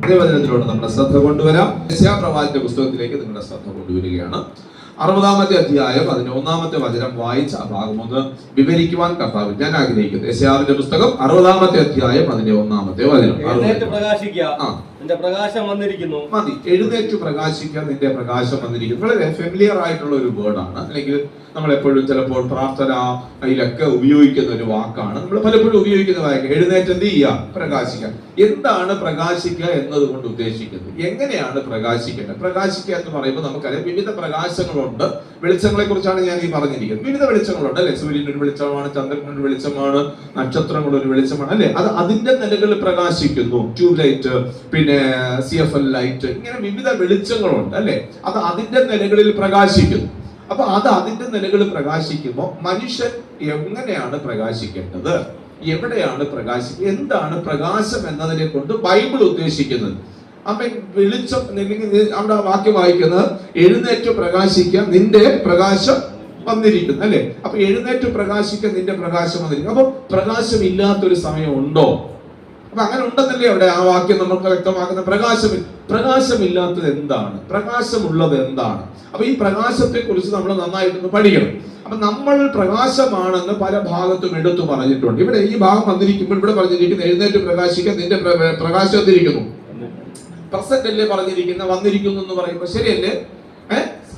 ദൈവവചനത്തിലൂടെ നമ്മുടെ ശ്രദ്ധ കൊണ്ടുവരാം. യെശയ്യാപ്രവാചകന്റെ പുസ്തകത്തിലേക്ക് നിങ്ങളുടെ ശ്രദ്ധ കൊണ്ടുവരികയാണ്. 60-ാമത്തെ അധ്യായം അതിന്റെ 1-ാമത്തെ വചനം വായിച്ച ആ ഭാഗം ഒന്ന് വിവരിക്കുവാൻ കർത്താവ് ഞാൻ ആഗ്രഹിക്കുന്നു. യെശയ്യാവിന്റെ പുസ്തകം 60-ാമത്തെ അധ്യായം അതിന്റെ 1-ാമത്തെ വചനം. എഴുന്നേറ്റ് പ്രകാശിക്കുക, നിന്റെ പ്രകാശം വന്നിരിക്കുന്നു. മതി, എഴുന്നേറ്റ് പ്രകാശിക്കുക, നിന്റെ പ്രകാശം വന്നിരിക്കുന്നു. വളരെ ഫെമിലിയർ ആയിട്ടുള്ള ഒരു വേർഡാണ്. അല്ലെങ്കിൽ നമ്മൾ എപ്പോഴും ചിലപ്പോൾ പ്രാർത്ഥനയിലൊക്കെ ഉപയോഗിക്കുന്ന ഒരു വാക്കാണ്. നമ്മൾ പലപ്പോഴും ഉപയോഗിക്കുന്ന വാക്ക് എഴുന്നേറ്റ് എന്ത് ചെയ്യുക, പ്രകാശിക്കുക. എന്താണ് പ്രകാശിക്കുക എന്നതുകൊണ്ട് ഉദ്ദേശിക്കുന്നത്? എങ്ങനെയാണ് പ്രകാശിക്കേണ്ടത്? പ്രകാശിക്കുക എന്ന് പറയുമ്പോൾ നമുക്കറിയാം വിവിധ പ്രകാശങ്ങളുണ്ട്. വെളിച്ചങ്ങളെ കുറിച്ചാണ് ഞാൻ ഈ പറഞ്ഞിരിക്കുന്നത്. വിവിധ വെളിച്ചങ്ങളുണ്ട് അല്ലെ. സൂര്യൻ ഒരു വെളിച്ചമാണ്, ചന്ദ്രൻ ഒരു വെളിച്ചമാണ്, നക്ഷത്രങ്ങൾ ഒരു വെളിച്ചമാണ് അല്ലെ. അത് അതിന്റെ നിലകളിൽ പ്രകാശിക്കുന്നു. ട്യൂബ് ലൈറ്റ്, പിന്നെ CFL ലൈറ്റ്, ഇങ്ങനെ വിവിധ വെളിച്ചങ്ങളുണ്ട് അല്ലെ. അത് അതിന്റെ നിലകളിൽ പ്രകാശിക്കുന്നു. അപ്പൊ അത് അതിന്റെ നിലകളിൽ പ്രകാശിക്കുമ്പോൾ മനുഷ്യൻ എങ്ങനെയാണ് പ്രകാശിക്കേണ്ടത്, എവിടെയാണ് പ്രകാശിക്കുക, എന്താണ് പ്രകാശം എന്നതിനെ കൊണ്ട് ബൈബിൾ ഉദ്ദേശിക്കുന്നത്? അപ്പൊ വെളിച്ചം, അവിടെ വാക്യം വായിക്കുന്നത് എഴുന്നേറ്റ് പ്രകാശിക്കുക, നിന്റെ പ്രകാശം വന്നിരിക്കുന്നു അല്ലെ. അപ്പൊ എഴുന്നേറ്റ് പ്രകാശിക്കുക, നിന്റെ പ്രകാശം വന്നിരിക്കുന്നു. അപ്പൊ പ്രകാശമില്ലാത്തൊരു സമയം ഉണ്ടോ? അപ്പൊ അങ്ങനെ ഉണ്ടെന്നല്ലേ അവിടെ ആ വാക്യം നമുക്ക് വ്യക്തമാക്കുന്ന. പ്രകാശമില്ലാത്തത് എന്താണ്, പ്രകാശമുള്ളത് എന്താണ്? അപ്പൊ ഈ പ്രകാശത്തെ കുറിച്ച് നമ്മൾ നന്നായിട്ടൊന്ന് പഠിക്കണം. അപ്പൊ നമ്മൾ പ്രകാശമാണെന്ന് പല ഭാഗത്തും എടുത്തു പറഞ്ഞിട്ടുണ്ട്. ഇവിടെ ഈ ഭാഗം വന്നിരിക്കുമ്പോൾ ഇവിടെ പറഞ്ഞിരിക്കുന്നത് എഴുന്നേറ്റ് പ്രകാശിക്കാൻ നിന്റെ പ്രകാശം വന്നിരിക്കുന്നു. പ്രസന്റ് അല്ലേ പറഞ്ഞിരിക്കുന്ന, വന്നിരിക്കുന്നു എന്ന് പറയുമ്പോൾ ശരിയല്ലേ?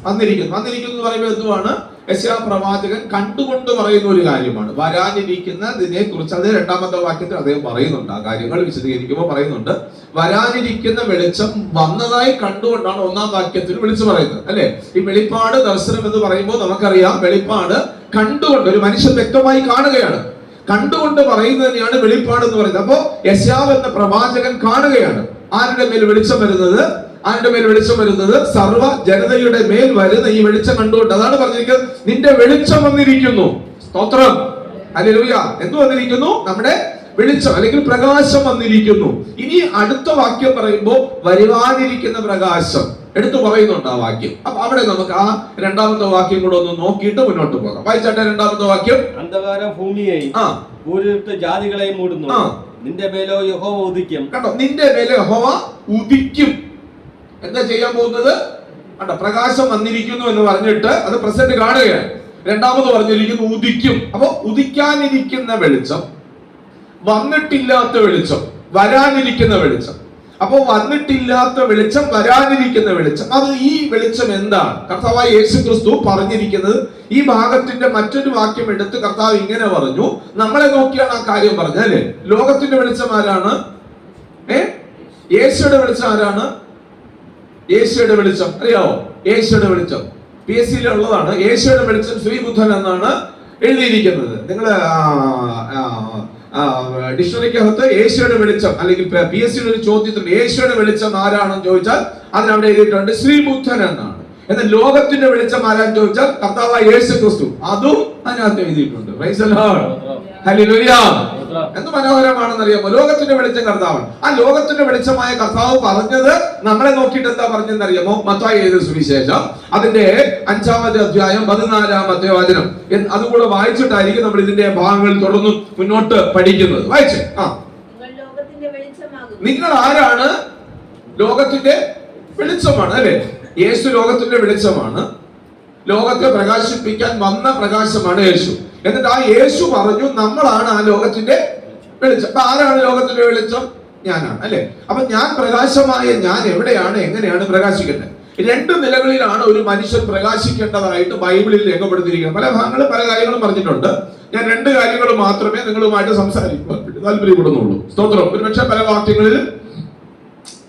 വന്നിരിക്കുന്നു എന്ന് പറയുമ്പോൾ എന്തുവാണ്? യെശയ്യാപ്രവാചകൻ കണ്ടുകൊണ്ട് പറയുന്ന ഒരു കാര്യമാണ്. വരാനിരിക്കുന്നതിനെ കുറിച്ച് അത് 2-ാമത്തെ വാക്യത്തിൽ അദ്ദേഹം പറയുന്നുണ്ട്. ആ കാര്യങ്ങൾ വിശദീകരിക്കുമ്പോൾ പറയുന്നുണ്ട്, വരാനിരിക്കുന്ന വെളിച്ചം വന്നതായി കണ്ടുകൊണ്ടാണ് 1-ാം വാക്യത്തിൽ വിളിച്ചു പറയുന്നത് അല്ലെ. ഈ വെളിപ്പാട് ദർശനം എന്ന് പറയുമ്പോൾ നമുക്കറിയാം, വെളിപ്പാട് കണ്ടുകൊണ്ട് ഒരു മനുഷ്യൻ വ്യക്തമായി കാണുകയാണ്. കണ്ടുകൊണ്ട് പറയുന്നതിനെയാണ് വെളിപ്പാട് എന്ന് പറയുന്നത്. അപ്പോ യെശയ്യാവ് എന്ന പ്രവാചകൻ കാണുകയാണ്. ആരുടെ മേൽ വെളിച്ചം വരുന്നത്? ആരുടെ മേൽ വെളിച്ചം വരുന്നത്? സർവ്വ ജനതയുടെ മേൽ വരുന്ന ഈ വെളിച്ചം കണ്ടുകൊണ്ട്. അതാണ് പറഞ്ഞിരിക്കുന്നത്, നിന്റെ വെളിച്ചം വന്നിരിക്കുന്നു. സ്തോത്രം, ഹല്ലേലൂയ. എന്ത് വന്നിരിക്കുന്നു? നമ്മുടെ വെളിച്ചം അല്ലെങ്കിൽ പ്രകാശം വന്നിരിക്കുന്നു. ഇനി അടുത്ത വാക്യം പറയുമ്പോൾ വരുവാനിരിക്കുന്ന പ്രകാശം എടുത്തു പറയുന്നുണ്ട് ആ വാക്യം. അപ്പൊ അവിടെ നമുക്ക് ആ 2-ാമത്തെ വാക്യം കൂടെ ഒന്ന് നോക്കിയിട്ട് മുന്നോട്ട് പോകാം. വായിച്ചാട്ടെ 2-ാമത്തെ വാക്യം. അന്ധകാരം ഭൂമിയെയും ഭൂരിട്ട് ജാതികളെയും മൂടുന്നു, നിന്റെ മേലോ യഹോവ ഉദിക്കും. കണ്ടോ, നിന്റെ മേലെ യഹോവ ഉദിക്കും. എന്താ ചെയ്യാൻ പോകുന്നത്? കണ്ടോ, പ്രകാശം വന്നിരിക്കുന്നു എന്ന് പറഞ്ഞിട്ട് അത് പ്രസന്റ് കാണുകയാണ്. 2-ാമത് പറഞ്ഞിരിക്കുന്നു ഉദിക്കും. അപ്പൊ ഉദിക്കാനിരിക്കുന്ന വെളിച്ചം, വന്നിട്ടില്ലാത്ത വെളിച്ചം, വരാനിരിക്കുന്ന വെളിച്ചം. അപ്പൊ വന്നിട്ടില്ലാത്ത വെളിച്ചം, വരാനിരിക്കുന്ന വെളിച്ചം, അത് ഈ വെളിച്ചം എന്താണ്? കർത്താവായ യേശു ക്രിസ്തു പറഞ്ഞിരിക്കുന്നത് ഈ ഭാഗത്തിന്റെ മറ്റൊരു വാക്യം എടുത്ത് കർത്താവ് ഇങ്ങനെ പറഞ്ഞു. നമ്മളെ നോക്കിയാണ് ആ കാര്യം പറഞ്ഞത് അല്ലെ. ലോകത്തിന്റെ വെളിച്ചം ആരാണ്? യേശുയുടെ വെളിച്ചം ആരാണ്? യേശുയുടെ വെളിച്ചം അറിയാവോ? യേശുയുടെ വെളിച്ചം PSC ഉള്ളതാണ്. യേശുയുടെ വെളിച്ചം ശ്രീബുദ്ധൻ എന്നാണ് എഴുതിയിരിക്കുന്നത്. നിങ്ങൾ ഡിക്ഷണറിക്കകത്ത് യേശുയുടെ വെളിച്ചം അല്ലെങ്കിൽ PSC ഒരു ചോദ്യത്തിലുണ്ട് യേശുയുടെ വെളിച്ചം ആരാണെന്ന് ചോദിച്ചാൽ അതിനവിടെ എഴുതിയിട്ടുണ്ട് ശ്രീബുദ്ധൻ എന്നാണ്. എന്നാൽ ലോകത്തിന്റെ വെളിച്ചം ആരാന്ന് ചോദിച്ചാൽ കർത്താവായ യേശു ക്രിസ്തു, അതും അതിനകത്ത് എഴുതിയിട്ടുണ്ട്. Price the lord, hallelujah. എന്ത് മനോഹരമാണെന്നറിയാമോ? ലോകത്തിന്റെ വെളിച്ചം കർത്താവാണ്. ആ ലോകത്തിന്റെ വെളിച്ചമായ കർത്താവ് പറഞ്ഞത് നമ്മളെ നോക്കിയിട്ട് എന്താ പറഞ്ഞെന്നറിയാമോ? മത്തായി എഴുതിയ സുവിശേഷം അതിന്റെ 5-ാമത്തെ അധ്യായം 14-ാമത്തെ വചനം. അതുകൂടെ വായിച്ചിട്ടായിരിക്കും നമ്മൾ ഇതിന്റെ ഭാഗങ്ങൾ തുടർന്ന് മുന്നോട്ട് പഠിക്കുന്നത്. വായിച്ചേ. നിങ്ങൾ ആരാണ്? ലോകത്തിന്റെ വെളിച്ചമാണ് അല്ലെ. യേശു ലോകത്തിന്റെ വെളിച്ചമാണ്. ലോകത്തെ പ്രകാശിപ്പിക്കാൻ വന്ന പ്രകാശമാണ് യേശു. എന്നിട്ട് ആ യേശു പറഞ്ഞു നമ്മളാണ് ആ ലോകത്തിന്റെ വെളിച്ചം. അപ്പൊ ആരാണ് ലോകത്തിന്റെ വെളിച്ചം? ഞാനാണ് അല്ലെ. അപ്പൊ ഞാൻ പ്രകാശമായ ഞാൻ എവിടെയാണ്, എങ്ങനെയാണ് പ്രകാശിക്കേണ്ടത്? 2 നിലകളിലാണ് ഒരു മനുഷ്യൻ പ്രകാശിക്കേണ്ടതായിട്ട് ബൈബിളിൽ രേഖപ്പെടുത്തിയിരിക്കുന്നത്. പല ഭാഗങ്ങളും പല കാര്യങ്ങളും പറഞ്ഞിട്ടുണ്ട്. ഞാൻ 2 കാര്യങ്ങൾ മാത്രമേ നിങ്ങളുമായിട്ട് സംസാരിക്കുവാൻ താല്പര്യപ്പെടുന്നുള്ളൂ. സ്തോത്രം. ഒരുപക്ഷെ പല വാക്യങ്ങളിൽ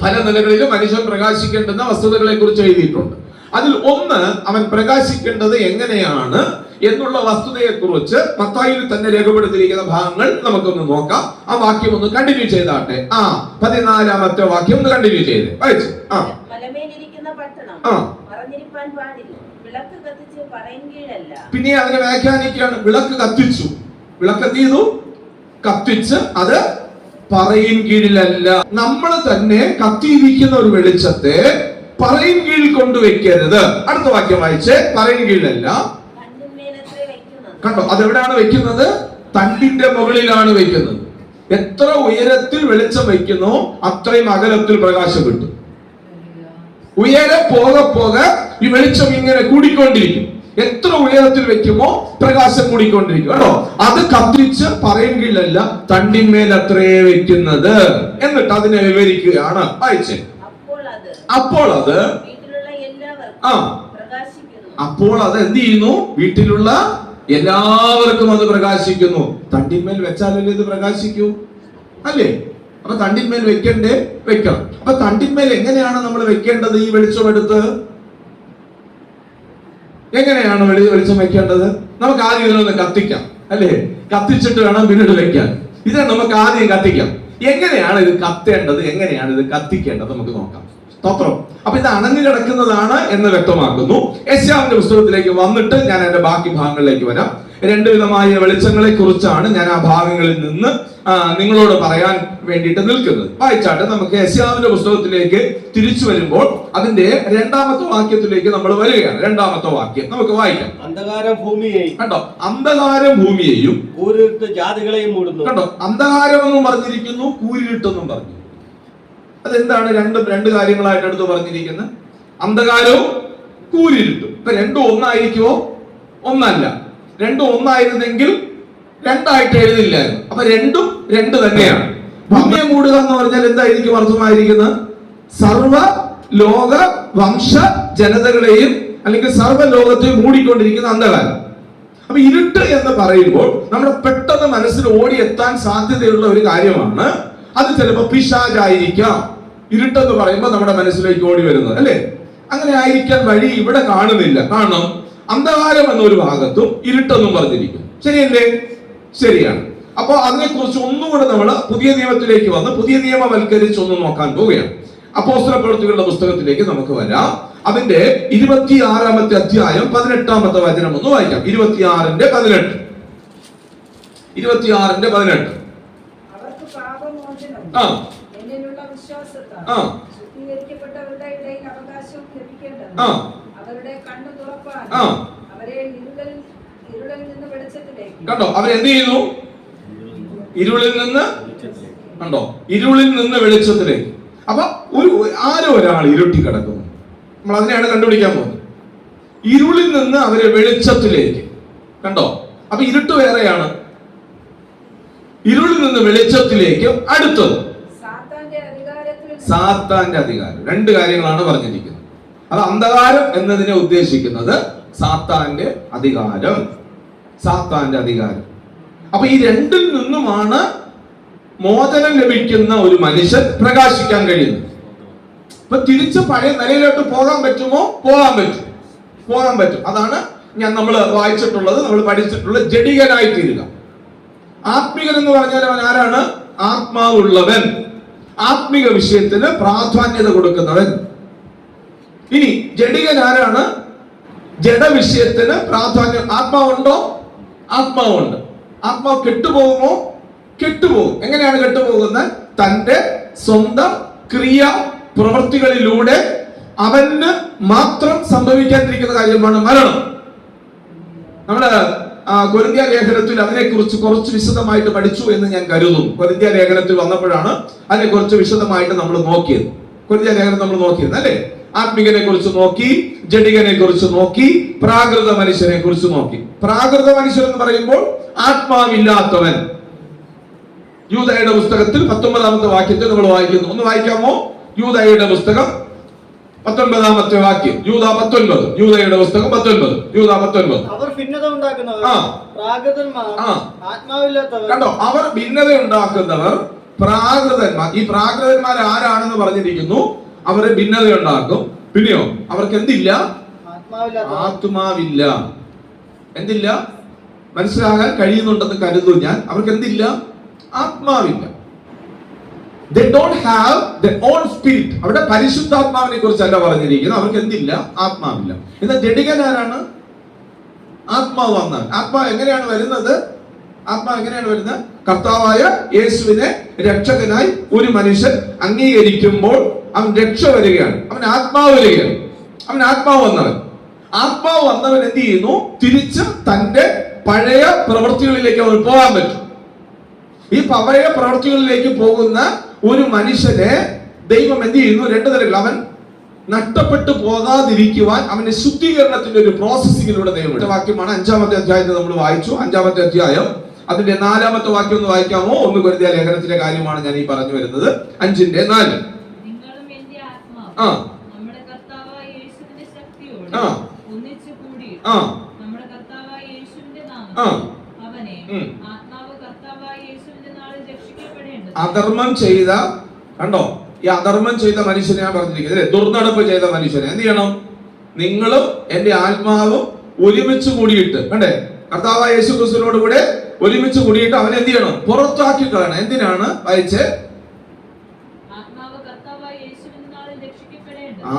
പല നിലകളിലും മനുഷ്യൻ പ്രകാശിക്കേണ്ടുന്ന വസ്തുതകളെ കുറിച്ച് എഴുതിയിട്ടുണ്ട്. അതിൽ ഒന്ന്, അവൻ പ്രകാശിക്കേണ്ടത് എങ്ങനെയാണ് എന്നുള്ള വസ്തുതയെ കുറിച്ച് മത്തായിയിൽ തന്നെ രേഖപ്പെടുത്തിയിരിക്കുന്ന ഭാഗങ്ങൾ നമുക്കൊന്ന് നോക്കാം. ആ വാക്യം ഒന്ന് കണ്ടിന്യൂ ചെയ്താട്ടെ. 14-ാമത്തെ വാക്യം ഒന്ന് കണ്ടിന്യൂ ചെയ്ത് വായിച്ചു. പിന്നെ അതിനെ വ്യാഖ്യാനിക്കുകയാണ്. വിളക്ക് കത്തിച്ചു. വിളക്ക് എന്ത് ചെയ്തു? കത്തിച്ച് അത് പറയിൻ കീഴിലല്ല. നമ്മൾ തന്നെ കത്തിയിരിക്കുന്ന ഒരു വെളിച്ചത്തെ പറയിൻ കീഴിൽ കൊണ്ടുവയ്ക്കരുത്. അടുത്ത വാക്യം വായിച്ചേ. പറയിൻ കീഴിലല്ല. കണ്ടോ, അതെവിടെയാണ് വെക്കുന്നത്? തണ്ടിന്റെ മുകളിലാണ് വെക്കുന്നത്. എത്ര ഉയരത്തിൽ വെളിച്ചം വയ്ക്കുന്നോ അത്രയും അകലത്തിൽ പ്രകാശം കിട്ടും. ഉയരെ പോകെ ഈ വെളിച്ചം ഇങ്ങനെ കൂടിക്കൊണ്ടിരിക്കും. എത്ര ഉയരത്തിൽ വെക്കുമോ പ്രകാശം കൂടിക്കൊണ്ടിരിക്കും കേട്ടോ. അത് കത്തിച്ച് പറയുകയില്ല, തണ്ടിന്മേൽ അത്രേ വെക്കുന്നത്. എന്നിട്ട് അതിനെ വിവരിക്കുകയാണ്. വായിച്ചേ. അപ്പോൾ അത് അപ്പോൾ അത് എന്ത് ചെയ്യുന്നു? വീട്ടിലുള്ള എല്ലാവർക്കും അത് പ്രകാശിക്കുന്നു. തണ്ടിന്മേൽ വെച്ചാലല്ലേ ഇത് പ്രകാശിക്കൂ, അല്ലേ? അപ്പൊ തണ്ടിന്മേൽ വെക്കണ്ടേ? വെക്കണം. അപ്പൊ തണ്ടിന്മേൽ എങ്ങനെയാണ് നമ്മൾ വെക്കേണ്ടത്? ഈ വെളിച്ചം എടുത്ത് എങ്ങനെയാണ് വെളിച്ചം വെക്കേണ്ടത്? നമുക്ക് ആദ്യം ഇതിനൊന്ന് കത്തിക്കാം, അല്ലേ? കത്തിച്ചിട്ട് വേണം പിന്നീട് വെക്കാൻ. ഇത് നമുക്ക് ആദ്യം കത്തിക്കാം. എങ്ങനെയാണ് ഇത് കത്തേണ്ടത്, എങ്ങനെയാണ് ഇത് കത്തിക്കേണ്ടത് നമുക്ക് നോക്കാം. സ്തോത്രം. അപ്പൊ ഇത് അണഞ്ഞു കിടക്കുന്നതാണ് എന്ന് വ്യക്തമാക്കുന്നു. യെശയ്യാവിന്റെ പുസ്തകത്തിലേക്ക് വന്നിട്ട് ഞാൻ എന്റെ ബാക്കി ഭാഗങ്ങളിലേക്ക് വരാം. രണ്ട് വിധമായ വെളിച്ചങ്ങളെ കുറിച്ചാണ് ഞാൻ ആ ഭാഗങ്ങളിൽ നിന്ന് നിങ്ങളോട് പറയാൻ വേണ്ടിയിട്ട് നിൽക്കുന്നത്. വായിച്ചാട്ട് നമുക്ക് യെശയ്യാവിന്റെ പുസ്തകത്തിലേക്ക് തിരിച്ചു വരുമ്പോൾ അതിന്റെ 2-ാമത്തെ വാക്യത്തിലേക്ക് നമ്മൾ വരികയാണ്. 2-ാമത്തെ വാക്യം നമുക്ക് വായിക്കാം. അന്ധകാരം ഭൂമിയെയും കണ്ടോ, അന്ധകാരം ഭൂമിയെയും കൂരിരുട്ട് ജാതികളെയും മൂടുന്നു. കണ്ടോ, അന്ധകാരം എന്നും പറഞ്ഞിരിക്കുന്നു, കൂരിരുട്ടെന്നും പറഞ്ഞു. അതെന്താണ്? രണ്ട് കാര്യങ്ങളായിട്ട് എടുത്ത് പറഞ്ഞിരിക്കുന്നത്. അന്ധകാരവും കൂരിരുട്ടും. ഇപ്പൊ രണ്ടും ഒന്നായിരിക്കുമോ? ഒന്നല്ല. രണ്ടും ഒന്നായിരുന്നെങ്കിൽ രണ്ടായിട്ട് എഴുതില്ലായിരുന്നു. അപ്പൊ രണ്ടും രണ്ട് തന്നെയാണ്. ഭൂമിയെ മൂടുക എന്ന് പറഞ്ഞാൽ എന്തായിരിക്കും അർത്ഥമായിരിക്കുന്നത്? സർവ ലോക വംശ ജനതകളെയും അല്ലെങ്കിൽ സർവ്വ ലോകത്തെയും മൂടിക്കൊണ്ടിരിക്കുന്ന അന്ധകാരം. അപ്പൊ ഇരുട്ട് എന്ന് പറയുമ്പോൾ നമ്മുടെ പെട്ടെന്ന് മനസ്സിൽ ഓടിയെത്താൻ സാധ്യതയുള്ള ഒരു കാര്യമാണ്. അത് ചിലപ്പോൾ പിശാചായിരിക്കാം. ഇരുട്ടെന്ന് പറയുമ്പോൾ നമ്മുടെ മനസ്സിലേക്ക് ഓടി വരുന്നത്, അല്ലേ? അങ്ങനെ ആയിരിക്കാൻ വഴി ഇവിടെ കാണുന്നില്ല. കാരണം അന്ധകാരം എന്നൊരു ഭാഗത്തും ഇരുട്ടെന്നും പറഞ്ഞിരിക്കും. ശരിയല്ലേ? ശരിയാണ്. അപ്പൊ അതിനെക്കുറിച്ച് ഒന്നുകൂടെ നമ്മൾ പുതിയ നിയമത്തിലേക്ക് വന്ന് പുതിയ നിയമവൽക്കരിച്ച് ഒന്ന് നോക്കാൻ പോവുകയാണ്. അപ്പോസ്തല പ്രവൃത്തികളുടെ പുസ്തകത്തിലേക്ക് നമുക്ക് വരാം. അതിന്റെ 26-ാമത്തെ അധ്യായം 18-ാമത്തെ വചനം ഒന്ന് വായിക്കാം. 26-ന്റെ 18. കണ്ടോ, അവരെന്ത് ചെയ്യുന്നു? ഇരുളിൽ നിന്ന് വെളിച്ചത്തിലേക്ക്. അപ്പൊ ആരോ ഒരാൾ ഇരുട്ടി കിടക്കുന്നു. നമ്മൾ അതിനെയാണ് കണ്ടുപിടിക്കാൻ പോകുന്നത്. ഇരുളിൽ നിന്ന് അവരെ വെളിച്ചത്തിലേക്ക്. കണ്ടോ, അപ്പൊ ഇരുട്ട് വേറെയാണ്, ഇരുളിൽ നിന്ന് വെളിച്ചത്തിലേക്ക്. അടുത്തത് സാത്താന്റെ അധികാരം. രണ്ട് കാര്യങ്ങളാണ് പറഞ്ഞിരിക്കുന്നത്. അത് അന്ധകാരം എന്നതിനെ ഉദ്ദേശിക്കുന്നത് സാത്താന്റെ അധികാരം. അപ്പൊ ഈ രണ്ടിൽ നിന്നുമാണ് മോചനം ലഭിക്കുന്ന ഒരു മനുഷ്യൻ പ്രകാശിക്കാൻ കഴിയുന്നത്. ഇപ്പൊ തിരിച്ച് പഴയ നിലയിലോട്ട് പോകാൻ പറ്റുമോ? പോകാൻ പറ്റും. അതാണ് നമ്മൾ വായിച്ചിട്ടുള്ളത്, നമ്മൾ പഠിച്ചിട്ടുള്ളത്. ജഡികനായി തീരുക. ആത്മീകൻ എന്ന് പറഞ്ഞാൽ അവൻ ആരാണ്? ആത്മാവുള്ളവൻ, ആത്മീക വിഷയത്തിന് പ്രാധാന്യത കൊടുക്കുന്നവൻ. ഇനി ജഡികൻ ആരാണ്? ജഡവിഷയത്തിന് പ്രാധാന്യം. ആത്മാവുണ്ടോ? ആത്മാവുണ്ട്. ആത്മാവ് കെട്ടുപോകുമോ? കെട്ടുപോകും. എങ്ങനെയാണ് കെട്ടുപോകുന്നത്? തന്റെ സ്വന്തം ക്രിയ പ്രവൃത്തികളിലൂടെ അവന് മാത്രം സംഭവിക്കാതിരിക്കുന്ന കാര്യമാണ് മരണം. നമ്മള് കൊരിന്ത്യ ലേഖനത്തിൽ അതിനെക്കുറിച്ച് കുറച്ച് വിശദമായിട്ട് പഠിച്ചു എന്ന് ഞാൻ കരുതുന്നു. കൊരിന്ത്യ ലേഖനത്തിൽ വന്നപ്പോഴാണ് അതിനെ കുറിച്ച് വിശദമായിട്ട് നമ്മൾ നോക്കിയത്. കൊരിന്ത്യ ലേഖനം നമ്മൾ നോക്കിയത്, അല്ലേ? ആത്മികനെ കുറിച്ച് നോക്കി, ജഡികനെ കുറിച്ച് നോക്കി, പ്രാകൃത മനുഷ്യനെ കുറിച്ച് നോക്കി. പ്രാകൃത മനുഷ്യൻ എന്ന് പറയുമ്പോൾ ആത്മാവില്ലാത്തവൻ. യൂദയുടെ പുസ്തകത്തിൽ 19-ാമത്തെ വാക്യത്തിൽ നമ്മൾ വായിക്കുന്നു. ഒന്ന് വായിക്കാമോ? യൂദയുടെ പുസ്തകം 19-ാമത്തെ വാക്യം. യൂദയുടെ പുസ്തകം 19. യൂദ 19. അവർ ഭിന്നത ഉണ്ടാക്കുന്നവർ പ്രാകൃതന്മാർ, ആത്മാവില്ലാത്തവർ. കണ്ടോ, അവർ ഭിന്നത ഉണ്ടാക്കുന്നവർ പ്രാകൃതന്മാർ. ഈ പ്രാകൃതന്മാർ ആരാണെന്ന് പറഞ്ഞിരിക്കുന്നു? അവരെ ഭിന്നത ഉണ്ടാക്കും. പിന്നെയോ അവർക്ക് എന്തില്ല? ആത്മാവില്ല. എന്തില്ല? മനസ്സിലാകാൻ കഴിയുന്നുണ്ടെന്ന് കരുതുന്നു ഞാൻ. അവർക്ക് എന്തില്ല? ആത്മാവില്ല. They don't have their own spirit. അവിടെ പരിശുദ്ധാത്മാവിനെ കുറിച്ചല്ല പറഞ്ഞിരിക്കുന്നത്. അവർക്ക് എന്തില്ല? ആത്മാവില്ല. എന്നാൽ ജഡികൻ ആരാണ്? ആത്മാവ് വന്നാൽ. ആത്മാവ് എങ്ങനെയാണ് വരുന്നത്? കർത്താവായ യേശുവിനെ രക്ഷകനായി ഒരു മനുഷ്യൻ അംഗീകരിക്കുമ്പോൾ അവൻ രക്ഷ വരികയാണ്. അവൻ ആത്മാവ് വരികയാണ്. ആത്മാവ് വന്നവൻ എന്ത് ചെയ്യുന്നു? തിരിച്ച് തന്റെ പഴയ പ്രവൃത്തികളിലേക്ക് അവൻ പോകാൻ പറ്റും. ഈ പഴയ പ്രവൃത്തികളിലേക്ക് പോകുന്ന ഒരു മനുഷ്യനെ ദൈവം എന്ത് ചെയ്യുന്നു? രണ്ട് തരത്തിൽ. അവൻ നഷ്ടപ്പെട്ടു പോകാതിരിക്കുവാൻ അവന്റെ ശുദ്ധീകരണത്തിന്റെ ഒരു പ്രോസസ്സിങ്ങിലൂടെ ദൈവം. വാക്യമാണ് 5-ാമത്തെ അധ്യായത്തിൽ നമ്മൾ വായിച്ചു. 5-ാമത്തെ അധ്യായം അതിന്റെ 4-ാമത്തെ വാക്യം ഒന്ന് വായിക്കാമോ? 1 കൊരിന്ത്യർ ലേഖനത്തിലെ കാര്യമാണ് ഞാൻ ഈ പറഞ്ഞു വരുന്നത്. 5:4. അധർമ്മം ചെയ്ത, കണ്ടോ, ഈ അധർമ്മം ചെയ്ത മനുഷ്യനെ ഞാൻ പറഞ്ഞിരിക്കുന്നത്, ദുർനടപ്പ് ചെയ്ത മനുഷ്യനെ എന്ത് ചെയ്യണം? നിങ്ങളും എന്റെ ആത്മാവും ഒരുമിച്ച് കൂടിയിട്ട്, കണ്ടേ, കർത്താവായ യേശു ക്രിസ്തുവിനോട് കൂടെ ഒരുമിച്ച് കൂടിയിട്ട് അവനെ എന്ത് ചെയ്യണം? പുറത്താക്കി കളയണം. എന്തിനാണ്? വായിച്ച്,